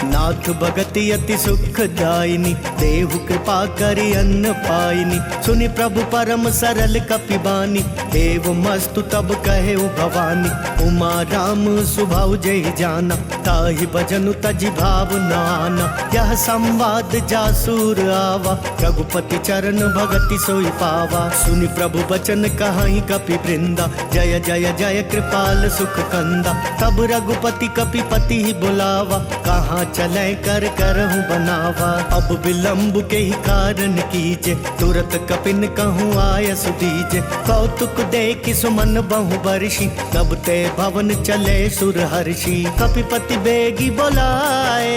नाथ भगति अति सुख दायिनी, देहु कृपा करि अन्न पाइनी। सुनि प्रभु परम सरल कपि बानी, देव मस्तु तब कहे भवानी। उमा राम सुभाव जय जाना, ताहि भजनु तजि भाव न आना। यह संवाद जासूर आवा, रघुपति चरण भगति सोई पावा। सुनि प्रभु बचन कहाई कपि वृंदा, जय जय जय कृपाल सुख कंदा। तब रघुपति कपि पति ही बुलावा, कहाँ चले कर करहूँ बनावा। अब विलम्ब के ही कारण कीजे, तुरत कपिन कहूँ आय सुदीजे। कौतुक देख सुमन बहु बरसी, तब ते भवन चले सुर हर्षि। कपिपति बेगी बोलाए,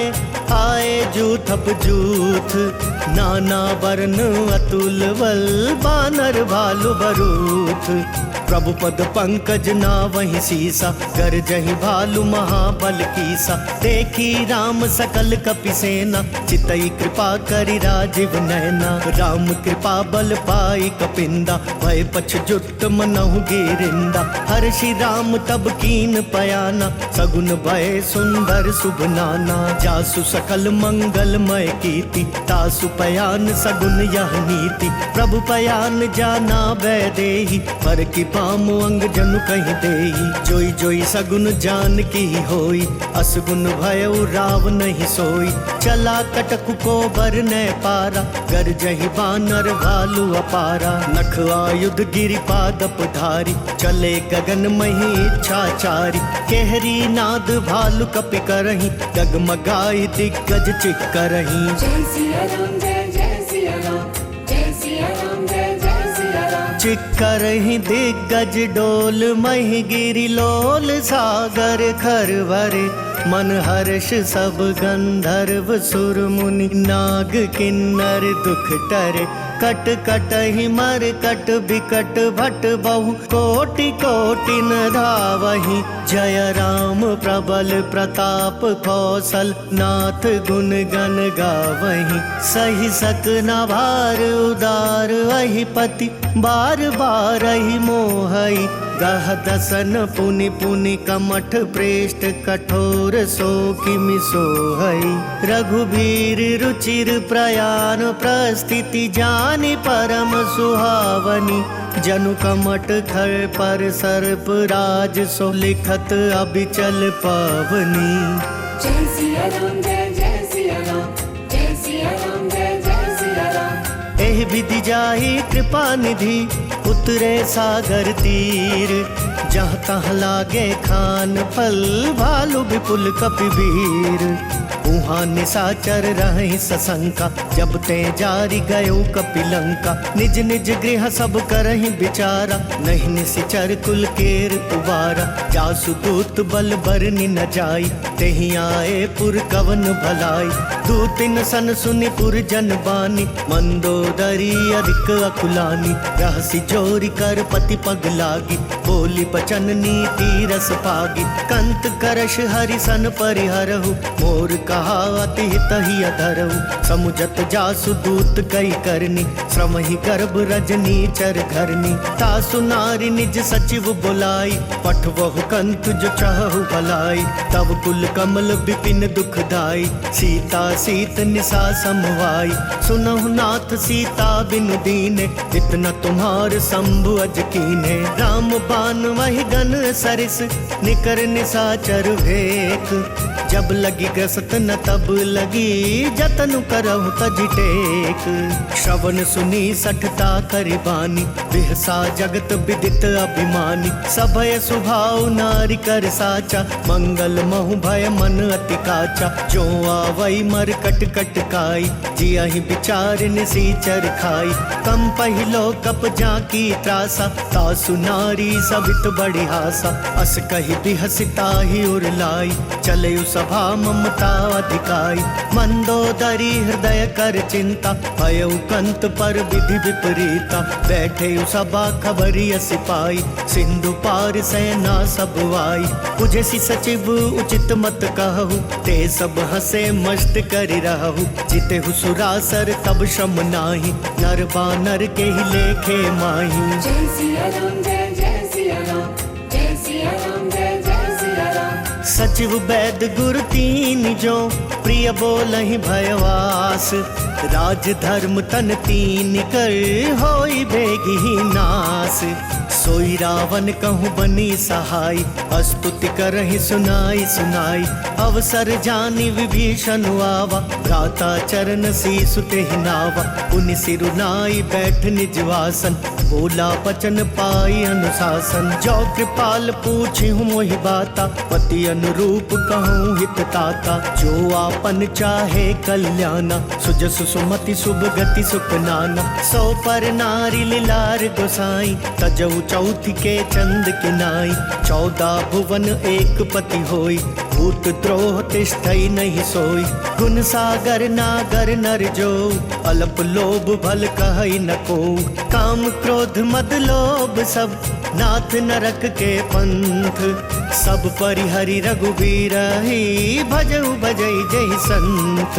आए जूथप जूथ। नाना वर्ण अतुल बल, बानर भालु बरूथ। प्रभु पद पंकज ना वही सीसा, गरजहि भालु महाबल कीसा। देखी राम सकल कपि सेना, चितई कृपा करि राजीव नैना। राम कृपा बल पाई कपिंदा, भय पछ जुट मनहु गिरिंदा। हर्षि राम तब कीन पयाना, सगुन भय सुंदर शुभ नाना। जासु सकल मंगलमय कीर्ति, तासु पयान सगुन यह नीति। प्रभु पयान जाना वैदेही, पर की पाम अंग जनु कहीं देही। जोई जोई सगुन जान की होई, असगुन भयउ राव नहीं सोई। चला कटकु को बर न पारा, गरजहि बानर भालु अपारा। नख आयुध गिरि पादप धारी, चले गगन मही इच्छाचारी। केहरी नाद भालु कपि करही, डगमगाई दिग्गज चिक करही। जय सिया राम जय जय सिया राम, जय सिया राम जय जय सिया राम। चिक्कर ही दिग्गज डोल, मही गिरि लोल सागर खरवरे। मन हर्ष सब गंधर्व सुर मुनि, नाग किन्नर दुख टरे। कट कट ही मर कट बिकट भट बहु, कोटि कोटि न धावहि। जय राम प्रबल प्रताप कौशल, नाथ गुण गण गावहि। सही सक न भार उदार वही पति, बार बार ही मोहई। गह दसन पुनि पुनि कमठ प्रेष्ठ, कठोर सो किमि सोहई। रघुबीर रुचिर प्रयाण प्रस्थिति, जानि परम सुहावनी। जनु कमठ खर पर सर्प राज, सो लिखत अबिचल पावनी। जय सिया राम जय जय सिया राम, जय सिया राम जय जय सिया राम। एहि विधि जाहि कृपा निधि, उतरे सागर तीर। जहाँ तहाँ लागे खान फल, भालु विपुल कपिवीर। उहाँ निशाचर रहि सशंका, जब ते जारी गयो कपिलंका। निज निज गृह सब करहि विचारा, नहीं निशिचर कुल केर उबारा। जासु दूत बल बरनि न जाई, तेहि आए पुर कवन भलाई। दूतिन सन सुनि पुर जन बानी, मंदोदरी अधिक अकुलानी। रहसि जोरी कर पति पग लागी, बोली बचन नीति रस पागी। कंत करश हरि सन परिहरहु, मोर कहा अति हित ही अधरहु। समुझत जासु दूत कई करनी, श्रम ही गर्भ रजनी चर घरनी। तासु नारी निज सचिव बुलाई, पठवहु कंत जो चहु भलाई। तब कुल कमल विपिन दुखदाई, सीता सीत निशा समवाई। सुनहु नाथ सीता बिनु दीने, इतना तुम्हार शंभु अज कीने। राम भगवान वही गन सरिस निकर निसाचर भेक। जब लगी ग्रसत न तब लगी जतन करहु तज टेक। श्रवण सुनी सठता करिबानी बिहसा जगत विदित अभिमानी। सभय स्वभाव नारी कर साचा मंगल महु भय मन अति काचा। जो आवई मर कट कट काई जियहि विचार निसीचर खाई। कम पहिलो कप जाकी त्रासा तासु नारी सबित बड़ी हासा। अस कही बिहसिता ही उरलाई चले सभा ममता अधिकाई। मंदोदरी हृदय कर चिंता भयउ कंत पर विधि विपरीता। बैठे सभा खबरी सिपाही सिंधु पार सेना सब आई। बुझे सचिव उचित मत कहु ते सब हंसे मस्त करि रहु। जिते सुरासर तब श्रम नाही नर बानर के ही लेखे माही। जय सिया राम जय जय सिया राम जय सिया राम जय जय सिया राम। सचिव वैद गुरु तीन जो प्रिय बोलहि भयवास। राज धर्म तन तीन कर होई बेगी ही नास। सोई रावण कहूँ बनी सहाय स्तुति करहि सुनाई सुनाई। अवसर जानी विभीषण आवा भ्राता चरण शीसु तेहि नावा। पुनि सिरु नाई बैठ निज वासन बोला बचन पाई अनुशासन। जो कृपाल पूछी हूँ मोहि बाता पति अनुरूप कहूँ हित ताता। जो आपन चाहे कल्याणा सुजसु सुमति शुभ गति सुख नाना। सो पर नारी लीलार गोसाई तजऊ चौथ के चंद किनाई। 14 भुवन एक पति होई भूत द्रोह तिष्ठई नहीं सोई। गुण सागर नागर नर जो अल्प लोभ भल कहई न को। काम क्रोध मद लोभ सब नाथ नरक के पंथ। सब परिहरि रघुबीर ही भजऊ भजई जय संत।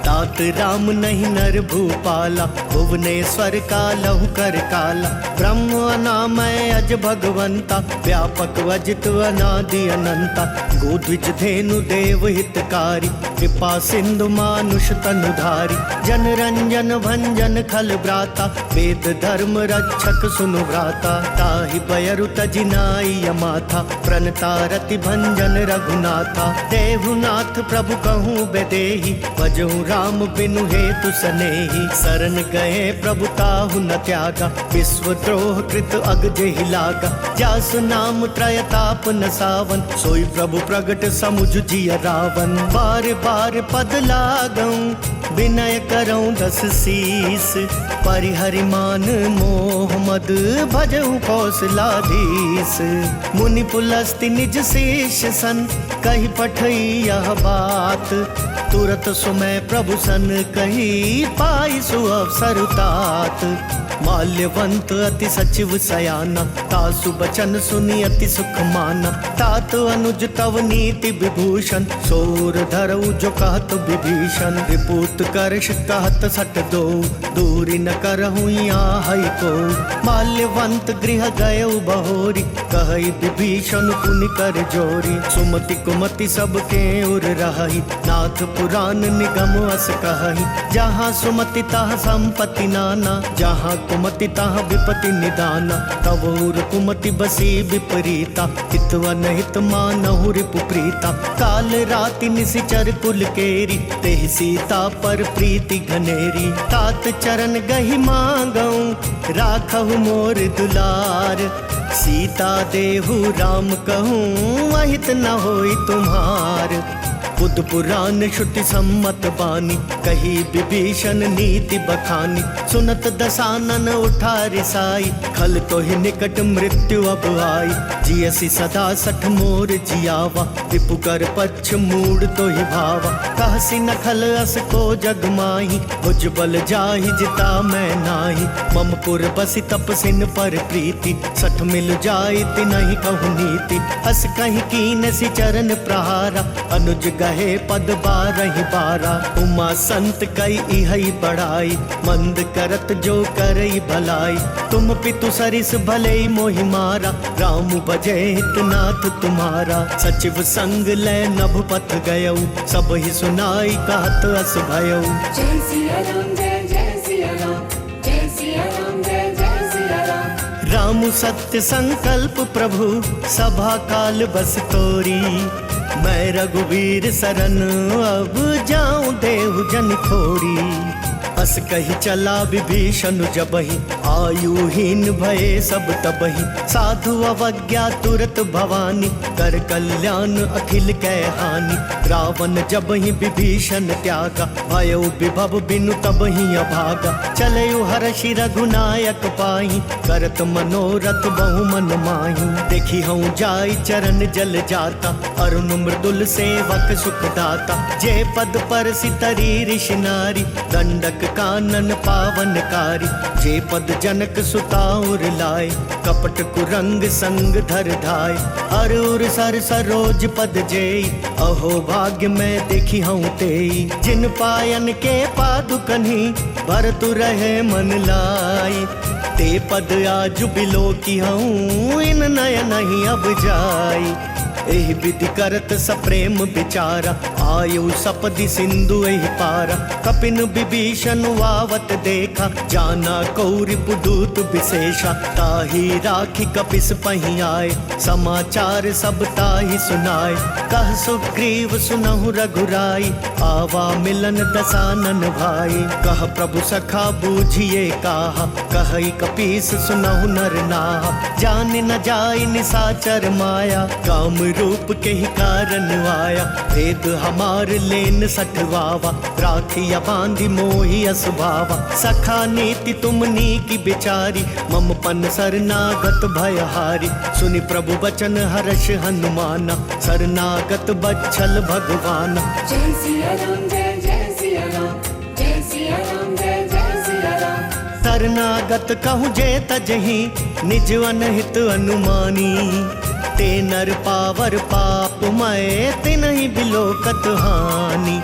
तात राम नहीं नर भूपाला भुवनेश्वर कालहु कर काला। ब्रह्म अनामय अज भगवंता व्यापक वजित अनादि अनंता। गोद्विज धेनु देव हितकारी कृपा सिंधु मानुष तनुधारी। जन रंजन भंजन खल भ्राता वेद धर्म रक्षक सुनु भ्राता। ताहि बयरु तजिनाई यमाथा प्रणता रति भंजन रघुनाथा। देहुनाथ प्रभु कहूँ बेदेहि भजहु राम बिनु हेतु सनेहि। शरण गए प्रभु ताहु न त्यागा विश्व द्रोह कृत अग जेहि लागा। जासु नाम त्रयताप न सावन सोई प्रभु प्रगट समुझ जिय रावण। बार बार पद लागऊं विनय करऊं 10 शीस। परिहरि मान मोह मद भजहु कौशलाधीश। मुनि पुलस्ति निज शेष सन कही पठई यह बात। तुरत सुमय प्रभु सन कही पाई सु अवसर तात। माल्यवंत अति सचिव सयाना तासु बचन सुनी अति सुख माना। तात अनुज तव नीति विभूषण सोर धरऊ जो कहत विभीषण। विपूत करश कहत सट दो दूरी न करहु यहाँ को। माल्यवंत गृह गए बहोरी कहई विभीषण पुनि कर जोरी। सुमति कुमति सबके उर रही नाथ पुराण निगम अस कहई। जहाँ सुमति तहाँ संपत्ति नाना जहाँ कुमति तहाँ विपति निदाना। तवोर कुमति बसी विपरीता हितवा नहित मानहु रिपु प्रीता। काल राति निशिचर कुल केरी तेहि सीता पर प्रीति घनेरी। तात चरण गहि मांगऊं राखहु मोर दुलार। सीता देहु राम कहूँ अहित न होई तुम्हार। बुद्ध पुराण श्रुति सम्मत बानी कही विभीषण नीति बखानी। सुनत दसानन उठा रिसाई खल तो ही निकट मृत्यु अब आई। जियसी सदा सठ मोर जियावा रिपु कर पक्ष मूड तो ही भावा। कहसी न खल अस को जग माही भुज बल जाहि जिता मैं नाही। मम पुर बसी तपसिन पर प्रीति सठ मिल जाई तिनहि कहु नीति। अस कहीं कीन सी चरण प्रहारा अनुज गहे पद 12 उमा संत कई इहई बड़ाई। मंद करत जो करई भलाई तुम पितु सरिस भले मोहि मारा। राम बजे हितनाथ तुम्हारा सचिव संग लय नभ पथ गयऊ। सब ही सुनाई कहत अस भयऊ। जय सिया राम जय जय सिया राम जय सिया राम जय जय सिया राम। राम धर्म सत्य संकल्प प्रभु सभा काल बस तोरी। मैं रघुवीर शरण अब जाऊं देहु जन खोरी। अस कही चला विभीषण जबहि आयुहीन भये सब तबहि। साधु अवज्ञा तुरत भवानी कर कल्याण अखिल कै हानि। रावण जबहि विभीषण त्यागा भयो विभव बिनु तबहि अभागा। चलयु हर्षि रघुनायक पाहि करत मनोरथ बहु मन माहि। देखी हूँ जाई चरण जल जाता अरुण मृदुल सेवक सुख दाता। जे पद पर सितरी ऋषि नारी दंडक कानन पावनकारी। जे पद जनक सुताउर लाए कपट कुरंग संग धर धाय। हर उर सर सरोज पद जेई अहो भाग्य मैं देखी हूँ तेई। जिन पायन के पादुकन्ही भरतु रहे मन लाई। ते पद आज बिलो की हूँ इन नय नहीं अब जाई। एहि विधि करत सप्रेम विचारा आयु सपदि सिंधु एहि पारा। कपिन विभीषण वावत देखा जाना कौरि पुदूत विशेषा। ताहि राखी कपिस पहि आए समाचार सब ताहि सुनाए। कह सुग्रीव सुनहु रघुराई आवा मिलन दसानन भाई। कह प्रभु सखा बूझिए काहा कहई कपीस सुनहु नर नाहा। जान न जाय निसाचर माया काम रूप के ही कारण आया। भेद हमार लेन सठवावा राखिया बांधी मोहि असभावा। सखा नीति तुमनी की बिचारी मम पन शरणागत भयहारी। सुनि प्रभु वचन हर्ष हनुमाना शरणागत बच्छल भगवाना। जय सिया राम जय जय सिया राम जय सिया राम जय जय सिया राम। शरणागत कहूँ जे तजहि निज अनहित अनुमानी। ते नर पावर पाप मैं तिनहि बिलोकत हानि।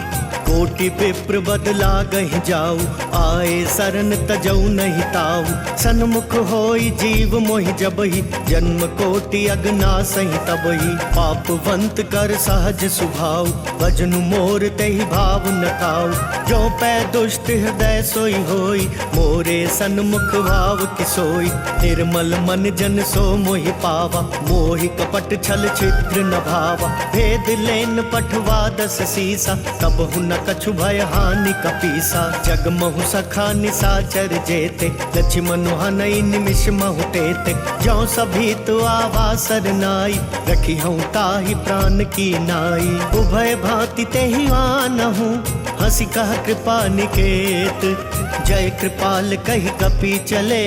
कोटि विप्र बदला गहि जाऊ आए शरण तजऊ नहीं ताऊ। सन्मुख होई जीव मोहि जबहि जन्म कोटि अगना सही तबहि। पापवंत कर सहज सुभाऊ भजनु मोर तेहि भाव न खाऊ। जो पै दुष्ट हृदय सोई होई मोरे सन्मुख भाव किसोई। निर्मल मन जन सो मोहि पावा मोहि कपट छल छिद्र न भावा। भेद लेन पठवा दस सीसा तब हुन कछु भय हानि कपीसा। जग महु सखा निसाचर जेते लक्ष्मण हनई निमिष महु तेते। जो सभी तो आवासर नाई रखी हूँ ताहि प्राण की नाई। उभय भांति तेहि आनहु हंसी कह कृपा निकेत। जय कृपाल कही कपि चले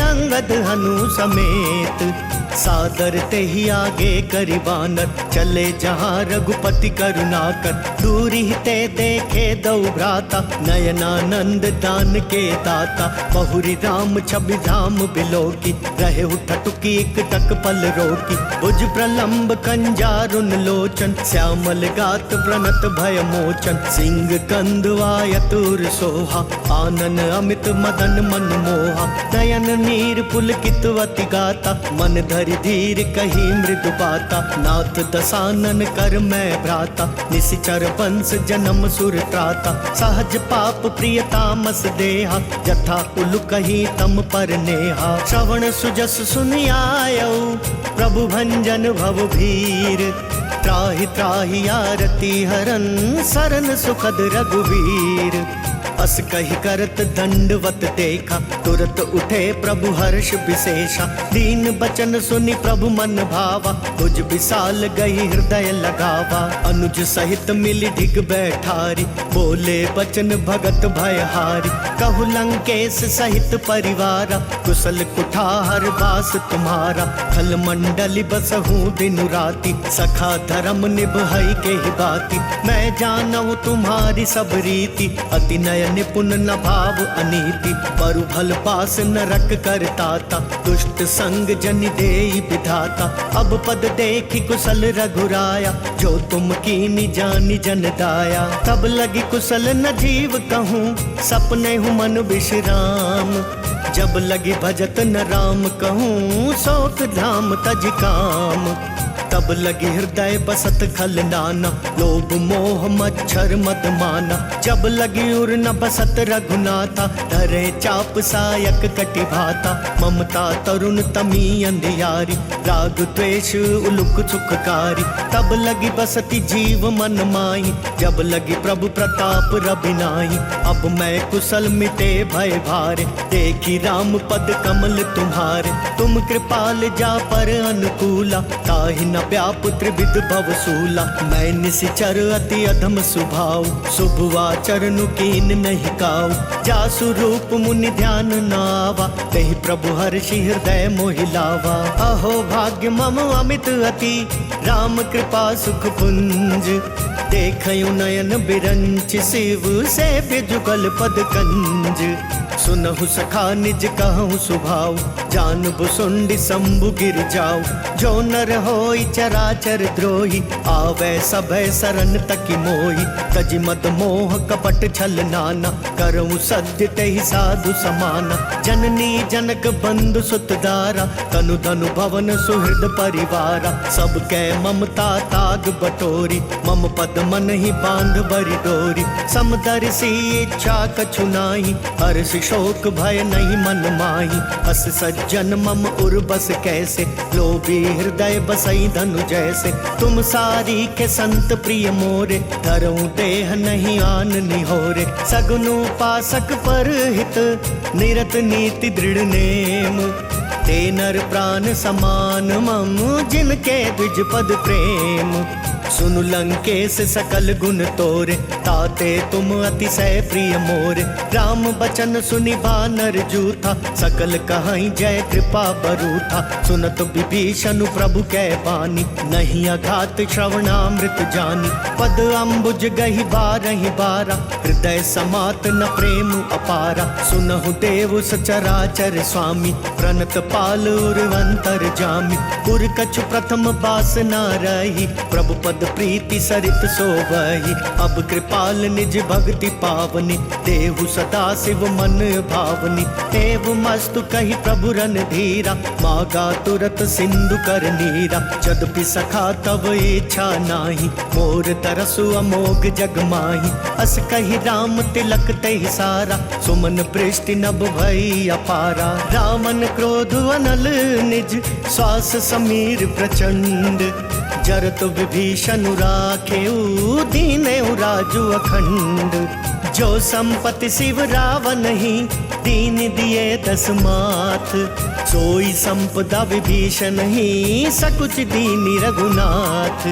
अंगद हनु समेत। सादर ते ही आगे करी बानर चले जहाँ रघुपति करुणाकर। दूरी ते देखे दो भ्राता नयनानंद दान के दाता। बहुरी राम छवि धाम बिलोकी रहे ठटुकी एक टक पल रोकी। भुज प्रलंब कंजारुन लोचन श्यामल गात व्रणत भय मोचन। सिंह कंद वायतुर सोहा आनन अमित मदन मन मोहा। नयन नीर पुलकित वति गाता मन धरि धीर कही मृदु बाता। नाथ दसानन कर मैं भ्राता निशिचर वंश जन्म सुर त्राता। सहज पाप प्रिय तामस देहा जथा उलु कही तम पर नेहा। श्रवण सुजस सुनि आयौ प्रभु भंजन भव भीर। त्राहि त्राहि आरती हरन सरन सुखद रघुवीर। अस कही करत दंडवत देखा तुरत उठे प्रभु हर्ष विशेषा। दीन बचन सुनि प्रभु मन भावा भुज विशाल गई हृदय लगावा। अनुज सहित मिली ढिग बैठारी बोले बचन भगत भयहारी। कहु लंकेश सहित परिवारा कुशल कुठार बास तुम्हारा। खल मंडली बसहु दिन राति सखा धर्म निभई के ही बाती। मैं जानऊ तुम्हारी सब रीति अति नय निपुण न भाव अनीति। परु भल पास नरक करताता दुष्ट संग जन देई विधाता। अब पद देखी कुशल रघुराया जो तुम कीनी जानी जन दाया। तब लगी कुशल न जीव कहूँ सपने हूँ मन विश्राम। जब लगी भजत न राम कहूँ शोक धाम तज काम। तब लगी हृदय बसत खल नाना, लोभ मोह मच्छर मद माना। जब लगी उर न बसत रघुनाथा, धरे चाप सायक कटि भाता। ममता तरुण तमी अंधियारी, राग द्वेष उलुक सुखकारी। तब लगी बसती जीव मन माही, जब लगी प्रभु प्रताप रबिनाई। अब मैं कुशल मिटे भय भारे, देखी राम पद कमल तुम्हारे। तुम कृपाल जा पर अनुकूला, ताहि न व्याप त्रिविध भवसूला। मैं निशिचर अति अधम स्वभाव, शुभ आचरण कीन नहीं काऊ। जासु रूप मुनि ध्यान न आवा, तहि प्रभु हर्षि हृदय मोहि लावा। अहो भाग्य मम अमित अति, राम कृपा सुख पुंज। देखयु नयन बिरंच, शिव सेव्य जुगल पद कंज। सुनहु सखा निज कहूँ सुभाव, जानबु सुंडी शंभु गिर जाऊ। जो नर होई चराचर द्रोही, आवे सभय सरन तकी मोही। तजि मद मोह कपट छल नाना, करऊँ सत्य तेहि साधु समाना। जननी जनक बंधु सुतदारा, तनु धनु भवन सुहृद परिवारा। सब कै ममता ताग बटोरी, मम पद मन ही बांध बरी डोरी। समदर्शी इच्छा कछु नाही, हर्ष शोक भय नहीं मन माही। अस सज्जन मम उर बस कैसे, लोभी हृदय बसई धनु जैसे। तुम सारी के संत प्रिय मोरे, धरऊँ देह नहीं आन निहोरे। सगुन उपासक पर हित, निरत नीति दृढ़ नेम। ते नर प्राण समान मम, जिनके द्विज पद प्रेम। सुनु लंकेश सकल गुण तोरे, ताते तुम अतिशय प्रिय मोरे। राम बचन सुनि बानर जूथा, सकल कहाई जय कृपा बरूथा। सुनत विभीषण प्रभु कै बानी, नहीं अघात श्रवणामृत जानी। पद अम्बुज गहि बारहि बारा, हृदय समात न प्रेम अपारा। सुनहु देव सचराचर स्वामी, प्रणत पाल उर्वंतर जामी। पुर कछु प्रथम बास न रही, प्रभु पद प्रीति सरित सोबही। अब कृपाल निज भक्ति पावनी, देहु सदा शिव मन भावनी। एवं मस्तु कही प्रभु रन धीरा, मागा तुरत सिंधु कर नीरा। यद्यपि सखा तब इच्छा नाही, मोर तरसु अमोघ जग माही। अस कही राम तिलक तहि सारा, सुमन पृष्टि नभ भई अपारा। रामन क्रोध अनल निज, श्वास समीर प्रचंड। जरत विभीषण राखेऊ, दीनेऊ राजु अखंड। जो संपत्ति शिव रावण ही, दीन दिए दस माथ। सोई संपदा विभीषण ही, सकुच दीनी रघुनाथ।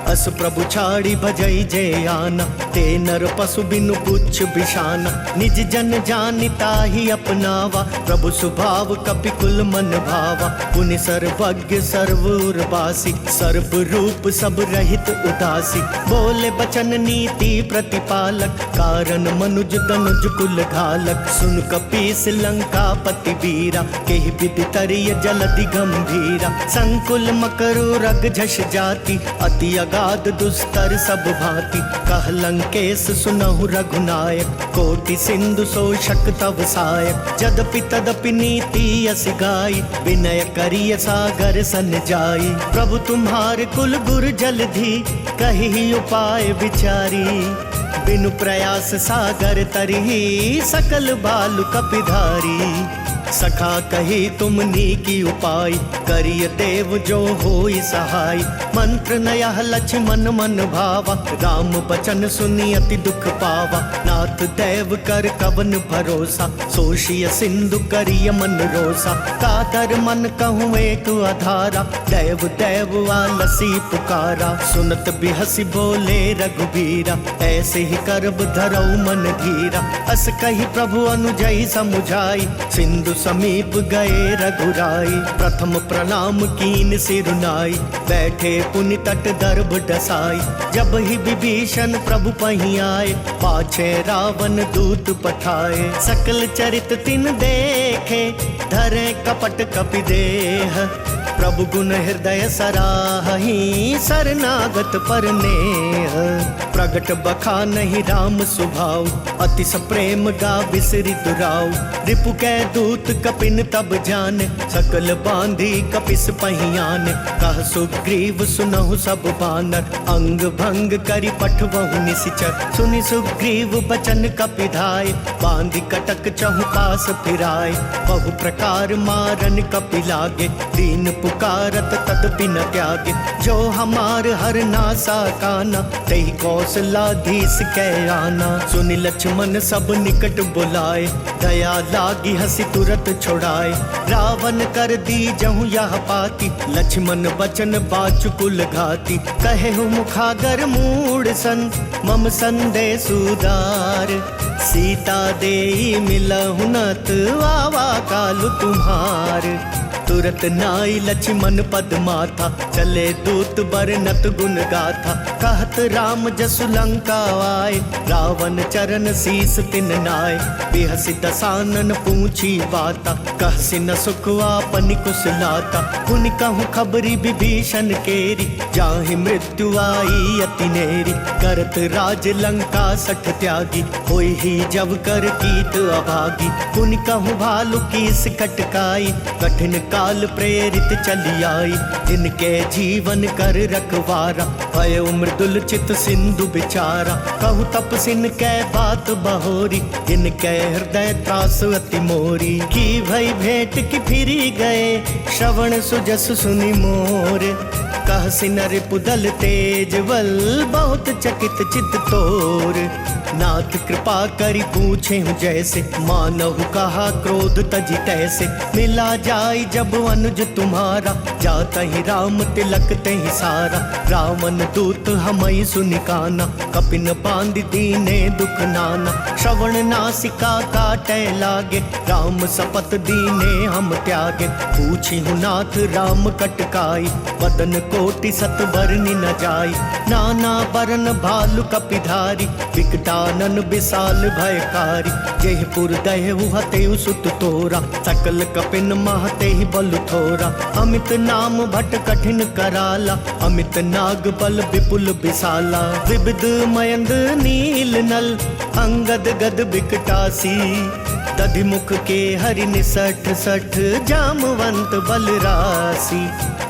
अस प्रभु छाड़ी भजई जय आना, ते नर पशु बिनु पुच्छ बिशाना। निज जन जानिता ही अपनावा, प्रभु स्वभाव कपि कुल मन भावा। पुनि सर्वज्ञ सर्वउर्वासी, सर्व रूप सब रहित उदासी। बोले बचन नीति प्रतिपालक, कारण मनुज तनुज कुल घालक। सुन कपीस लंका पति वीरा, केहि विधि तरिय जलधि गंभीरा। संकुल मकरु रग झष जाति, अति अगाध दुस्तर सब भांति। कह लंकेश सुनहु रघुनायक, कोटि सिंधु शोषक तव सायक। जदपि तदपि नीति यस गाई, विनय करिय सागर सन जाई। प्रभु तुम्हारे कुल गुर जलधि, कही उपाय विचारी। बिनु प्रयास सागर तरही, सकल बालु कपिधारी। सखा कही तुमनी की उपाय, करिय देव जो होई सहाय। मंत्र नयह लक्ष्मण मन भावा, राम बचन सुनी अति दुख पावा। नाथ देव कर कवन भरोसा, सोशिय सिंधु करिय मन रोसा। कातर मन कहूँ एक आधारा, देव देव आलसी पुकारा। सुनत बिहसी बोले रघुबीरा, ऐसे ही करब धरऊ मन धीरा। अस कही प्रभु अनुजई समुझाई, सिंधु समीप गए रघुराई। प्रथम प्रणाम कीन सिरुनाई, बैठे पुनि तट दर्भ डसाई। जब ही विभीषण प्रभु पही आए, पाछे रावण दूत पठाए। सकल चरित तिन देखे, धरे कपट कपि देह। प्रभु गुण हृदय सराही शरणागत पर नेह। प्रगट बखा नहीं राम स्वभाव अतिश प्रेम गा बिसरि दुराव। रिपु कै दूत कपिन तब जाने सकल बांधी कपिस पहियान। कह सुग्रीव सुनहु सब बानर अंग भंग करि पठवहु निशिचर। सुनि सुग्रीव बचन कपिधाय बांधी कटक चहु पास फिराय। बहु प्रकार मारन कपि लागे दीन पुकारत तदपि न त्यागे। जो हमार हर नासा काना तेहि कौशलाधीश कै आना। सुनि लक्ष्मण सब निकट बुलाए दया लागी हंसी तुरत छुड़ाए। रावण कर दी जहु यह पाती लक्ष्मण बचन बाचुकुल घाती। कहे हूँ मुखागर मूड सन मम संदेश उदार। सीता देई मिलहु नत वावा कालु तुम्हार। तुरत नाई लक्ष्मण पद माथा चले दूत बरनत गुण गाथा। कहत राम जसु लंका आए रावण चरण शीस तिन नाय। बिहसि दसानन पूछी बाता कहसि न सुखवा पनि कुशलाता। पुनि कहूँ खबरी विभीषण केरी जाहि मृत्यु आई अति नेरी। करत राज लंका सठ त्यागी होई ही जब कर कीट अभागी। पुनि कहूँ भालु कीस कटकाई कठिन काल प्रेरित चली आई। जिनके जीवन कर रखवारा भय मृदुल चित सिंधु बिचारा। कहु तपसिन कै बात बहोरी जिनके हृदय त्रास अति मोरी। की भई भेंट की फिरी गए श्रवण सुजस सुनि मोर। कहसि नर पुदल तेज बल बहुत चकित चित तोर। नाथ कृपा करि पूछे हूँ जैसे मानहु कहा क्रोध तजी तैसे। मिला जाय जब अनुज तुम्हारा जाता ही राम तिलक तेहि सारा। रावण दूत हमई सुनिकाना कपिन बांध दीने दुख नाना। श्रवण नासिका काटे लागे राम सपत दीने हम त्यागे। पूछी हूँ नाथ राम कटकाई बदन कोटि सत बरनि न जाई। नाना बरन भालु कपिधारी विकटानन विशाल भयकारी। जयपुर दहु हतेउ सुत तोरा सकल कपिन महते ही बल थोरा। अमित नाम भट कठिन कराला अमित नाग बल विपुल विशाला। विविध मयंद नील नल अंगद गद विकटासी। दधिमुख के हरि निसठ सठ जामवंत बलरासी।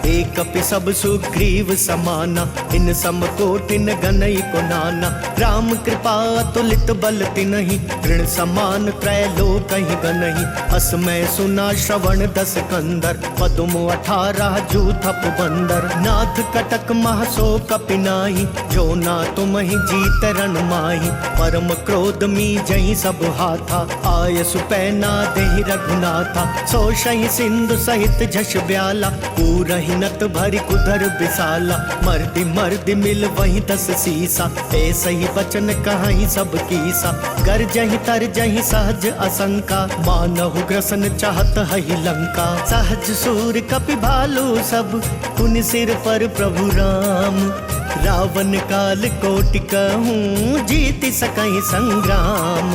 एक कपि सब सुग्रीव समाना इन सम कोटिन गनई को नाना। राम कृपा अतुलित बल तिनहि ऋण समान त्रैलोक कहीं गनहि। अस मैं सुना श्रवण दस कंदर पदुम 18 जूथप बंदर। नाथ कटक महसो कपि नाही जो ना तुम ही जीत रण माही। परम क्रोध मी जही सब हाथा आय सुपैना देहि रघुनाथा। सो सही सिंधु सहित झस ब्याला पूरहि नत भरी कुधर विशाला। मर्दि मर्दि मिल वही 10 सीसा ऐसे ही वचन कहीं सब कीसा। गर जही तर जही सहज असंका मानहु ग्रसन चाहत हहि लंका। सहज सूर कपि भालू सब पुनि सिर पर प्रभु राम। रावण काल कोटि कहूँ जीति सकहि संग्राम।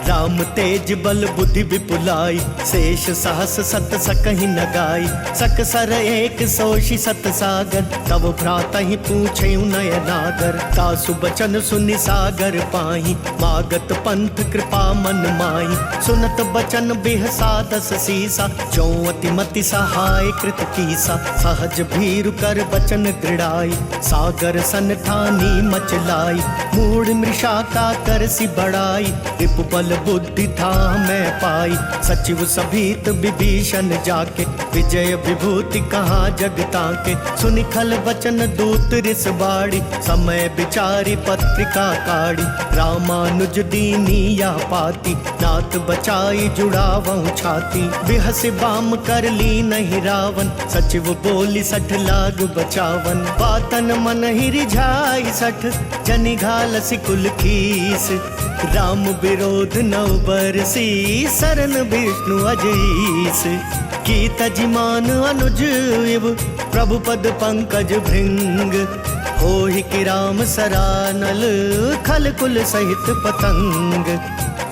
राम तेज बल बुद्धि विपुलाई शेष सहस सत सकहि न गाई। सक सर एक सोषि सत सागर तब भ्राता ही पूछे नय नागर। तासु बचन सुनि सागर पाही मागत पंथ कृपा मन माही। सुनत बचन बिहसा 10 सीसा जो अति मति सहाय कृत कीसा। सहज भीरु कर बचन दृढ़ाई सागर सन ठानी मचलाई। मूढ़ मृषा का कर सी बढ़ाई रिपु बल बुद्धि था मैं पाई। सचिव सभीत विभीषण जाके विजय विभूति कहाँ जगता के। सुनि खल बचन दूत रिस बाड़ी समय विचारी पत्रिका काढ़ी। रामानुज दीनी या पाती नाथ बचाई जुड़ावहु छाती। बिहस बाम कर ली नहीं रावण सचिव बोली 60 लाग बचावन। बातन मन ही रिझाई 60 जनि घाल सिकुल खीस। राम विरोध नव बरसी शरण विष्णु अजईस। की तजिमान अनुज इव प्रभु पद पंकज भृंग। होहि कि राम सरानल खल कुल सहित पतंग।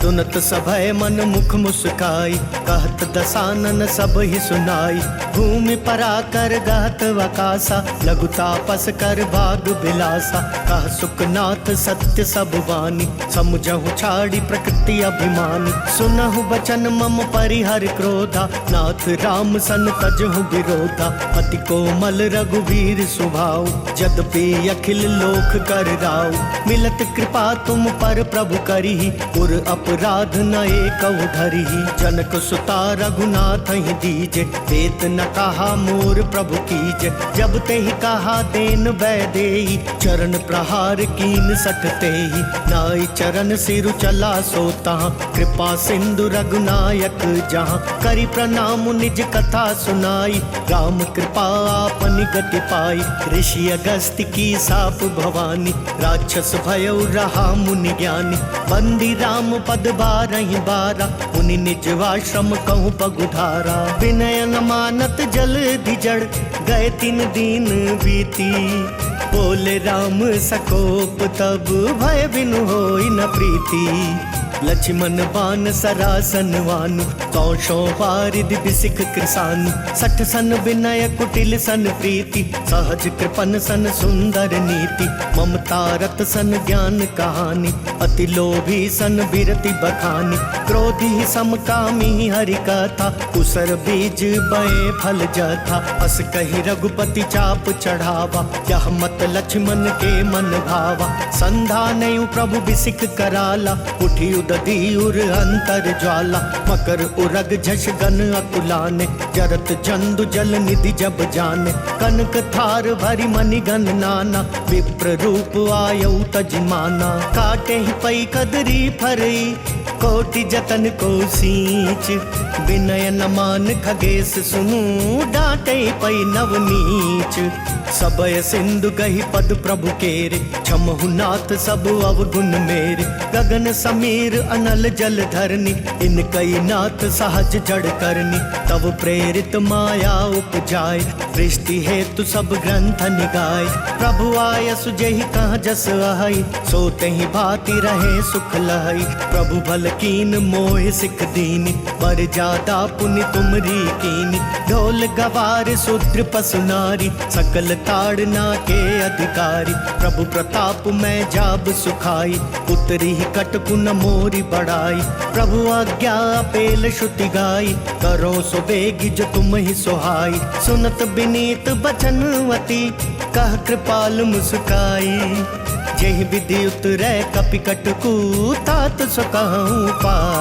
सुनत सभय मन मुख मुस्काई, कहत दसानन सब ही सुनाई। भूमि पराकर गहत वकासा, लघु तापस कर भाग बिलासा। कह सुखनाथ सत्य सब वाणी, समुझहु छाड़ी प्रकृति अभिमानी। सुनहु बचन मम परिहर क्रोधा, नाथ राम सन तजहु विरोधा। अति कोमल रघुवीर सुभाऊ, यद्यपि अखिल लोक कर राऊ। मिलत कृपा तुम पर प्रभु करिहि, उर अपराध न एकउ धरिहि। जनक सुता रघुनाथ ही दीजे, वेत न कहा मोर प्रभु कीजे। जब ते ही कहा देन वैदेही, चरण प्रहार कीन सटतेहि। नाई चरण सिरु चला सोता, कृपा सिंधु रघुनायक जहाँ। करि प्रणाम निज कथा सुनाई, राम कृपा आपनि गति पाई। ऋषि अगस्त्य की साप भवानी, राक्षस भयउ रहा मुनि ज्ञानी। बंदी राम पद बारहि बारा, मुनि निज आश्रम कहूँ पगुधारा। विनय न मानत जल धिजड़, गए 3 दिन बीती। बोले राम सकोप तब, भय बिनु होई न प्रीति। लक्ष्मण बान सरासन वानु, 100 वारिधि बिसिख कृसानु। 60 सन विनय कुटिल सन प्रीति, सहज कृपन सन सुंदर नीति। ममता रत सन ज्ञान कहानी, अति लोभी सन बिरति बखानी। क्रोधी समकामी हरि कथा, उसर बीज बए फल जथा। अस कही रघुपति चाप चढ़ावा, यह मत लक्ष्मण के मन भावा। संधा नयु प्रभु बिसिख कराला, उठी उदधी उर अंतर ज्वाला। मकर उरग झष गन अकुलाने, जरत जंदु जल निधि जब जाने। कनक थार भरी मणिगन नाना, विप्र रूप आयउ तजमाना। काटे ही पई कदरी फरई, कोटि जतन को सींच। विनय न मान खगेश सुनु, डांटे पई नवनीच। सबय सिंधु गही पद प्रभु केरे, क्षमहु नाथ सब अवगुण मेरे। गगन समीर अनल जल धरनी, इन कई नाथ सहज जड़ करनी। तब प्रेरित माया उपजाय, सृष्टि हेतु सब ग्रंथ निगाय। प्रभु आय सुजहि कहाँ जस अहै, सोते ही भांति रहे सुख लहै। प्रभु भल कीन मोह सिख दीनी, बर जादा पुनि तुमरी कीनी। ढोल गवार शूद्र पसु नारी, सकल ताड़ना के अधिकारी। प्रभु प्रताप मैं जाब सुखाई, उतरी ही कटकु न मोरी बढ़ाई। प्रभु आज्ञा पेल श्रुति गाई, करो सो बेगी जो तुम ही सुहाई। सुनत बिनीत बचनवती, कह कृपाल मुस्काई। जेहि विधि उतरै कपि कटकु, तात सो कहूँ पाई।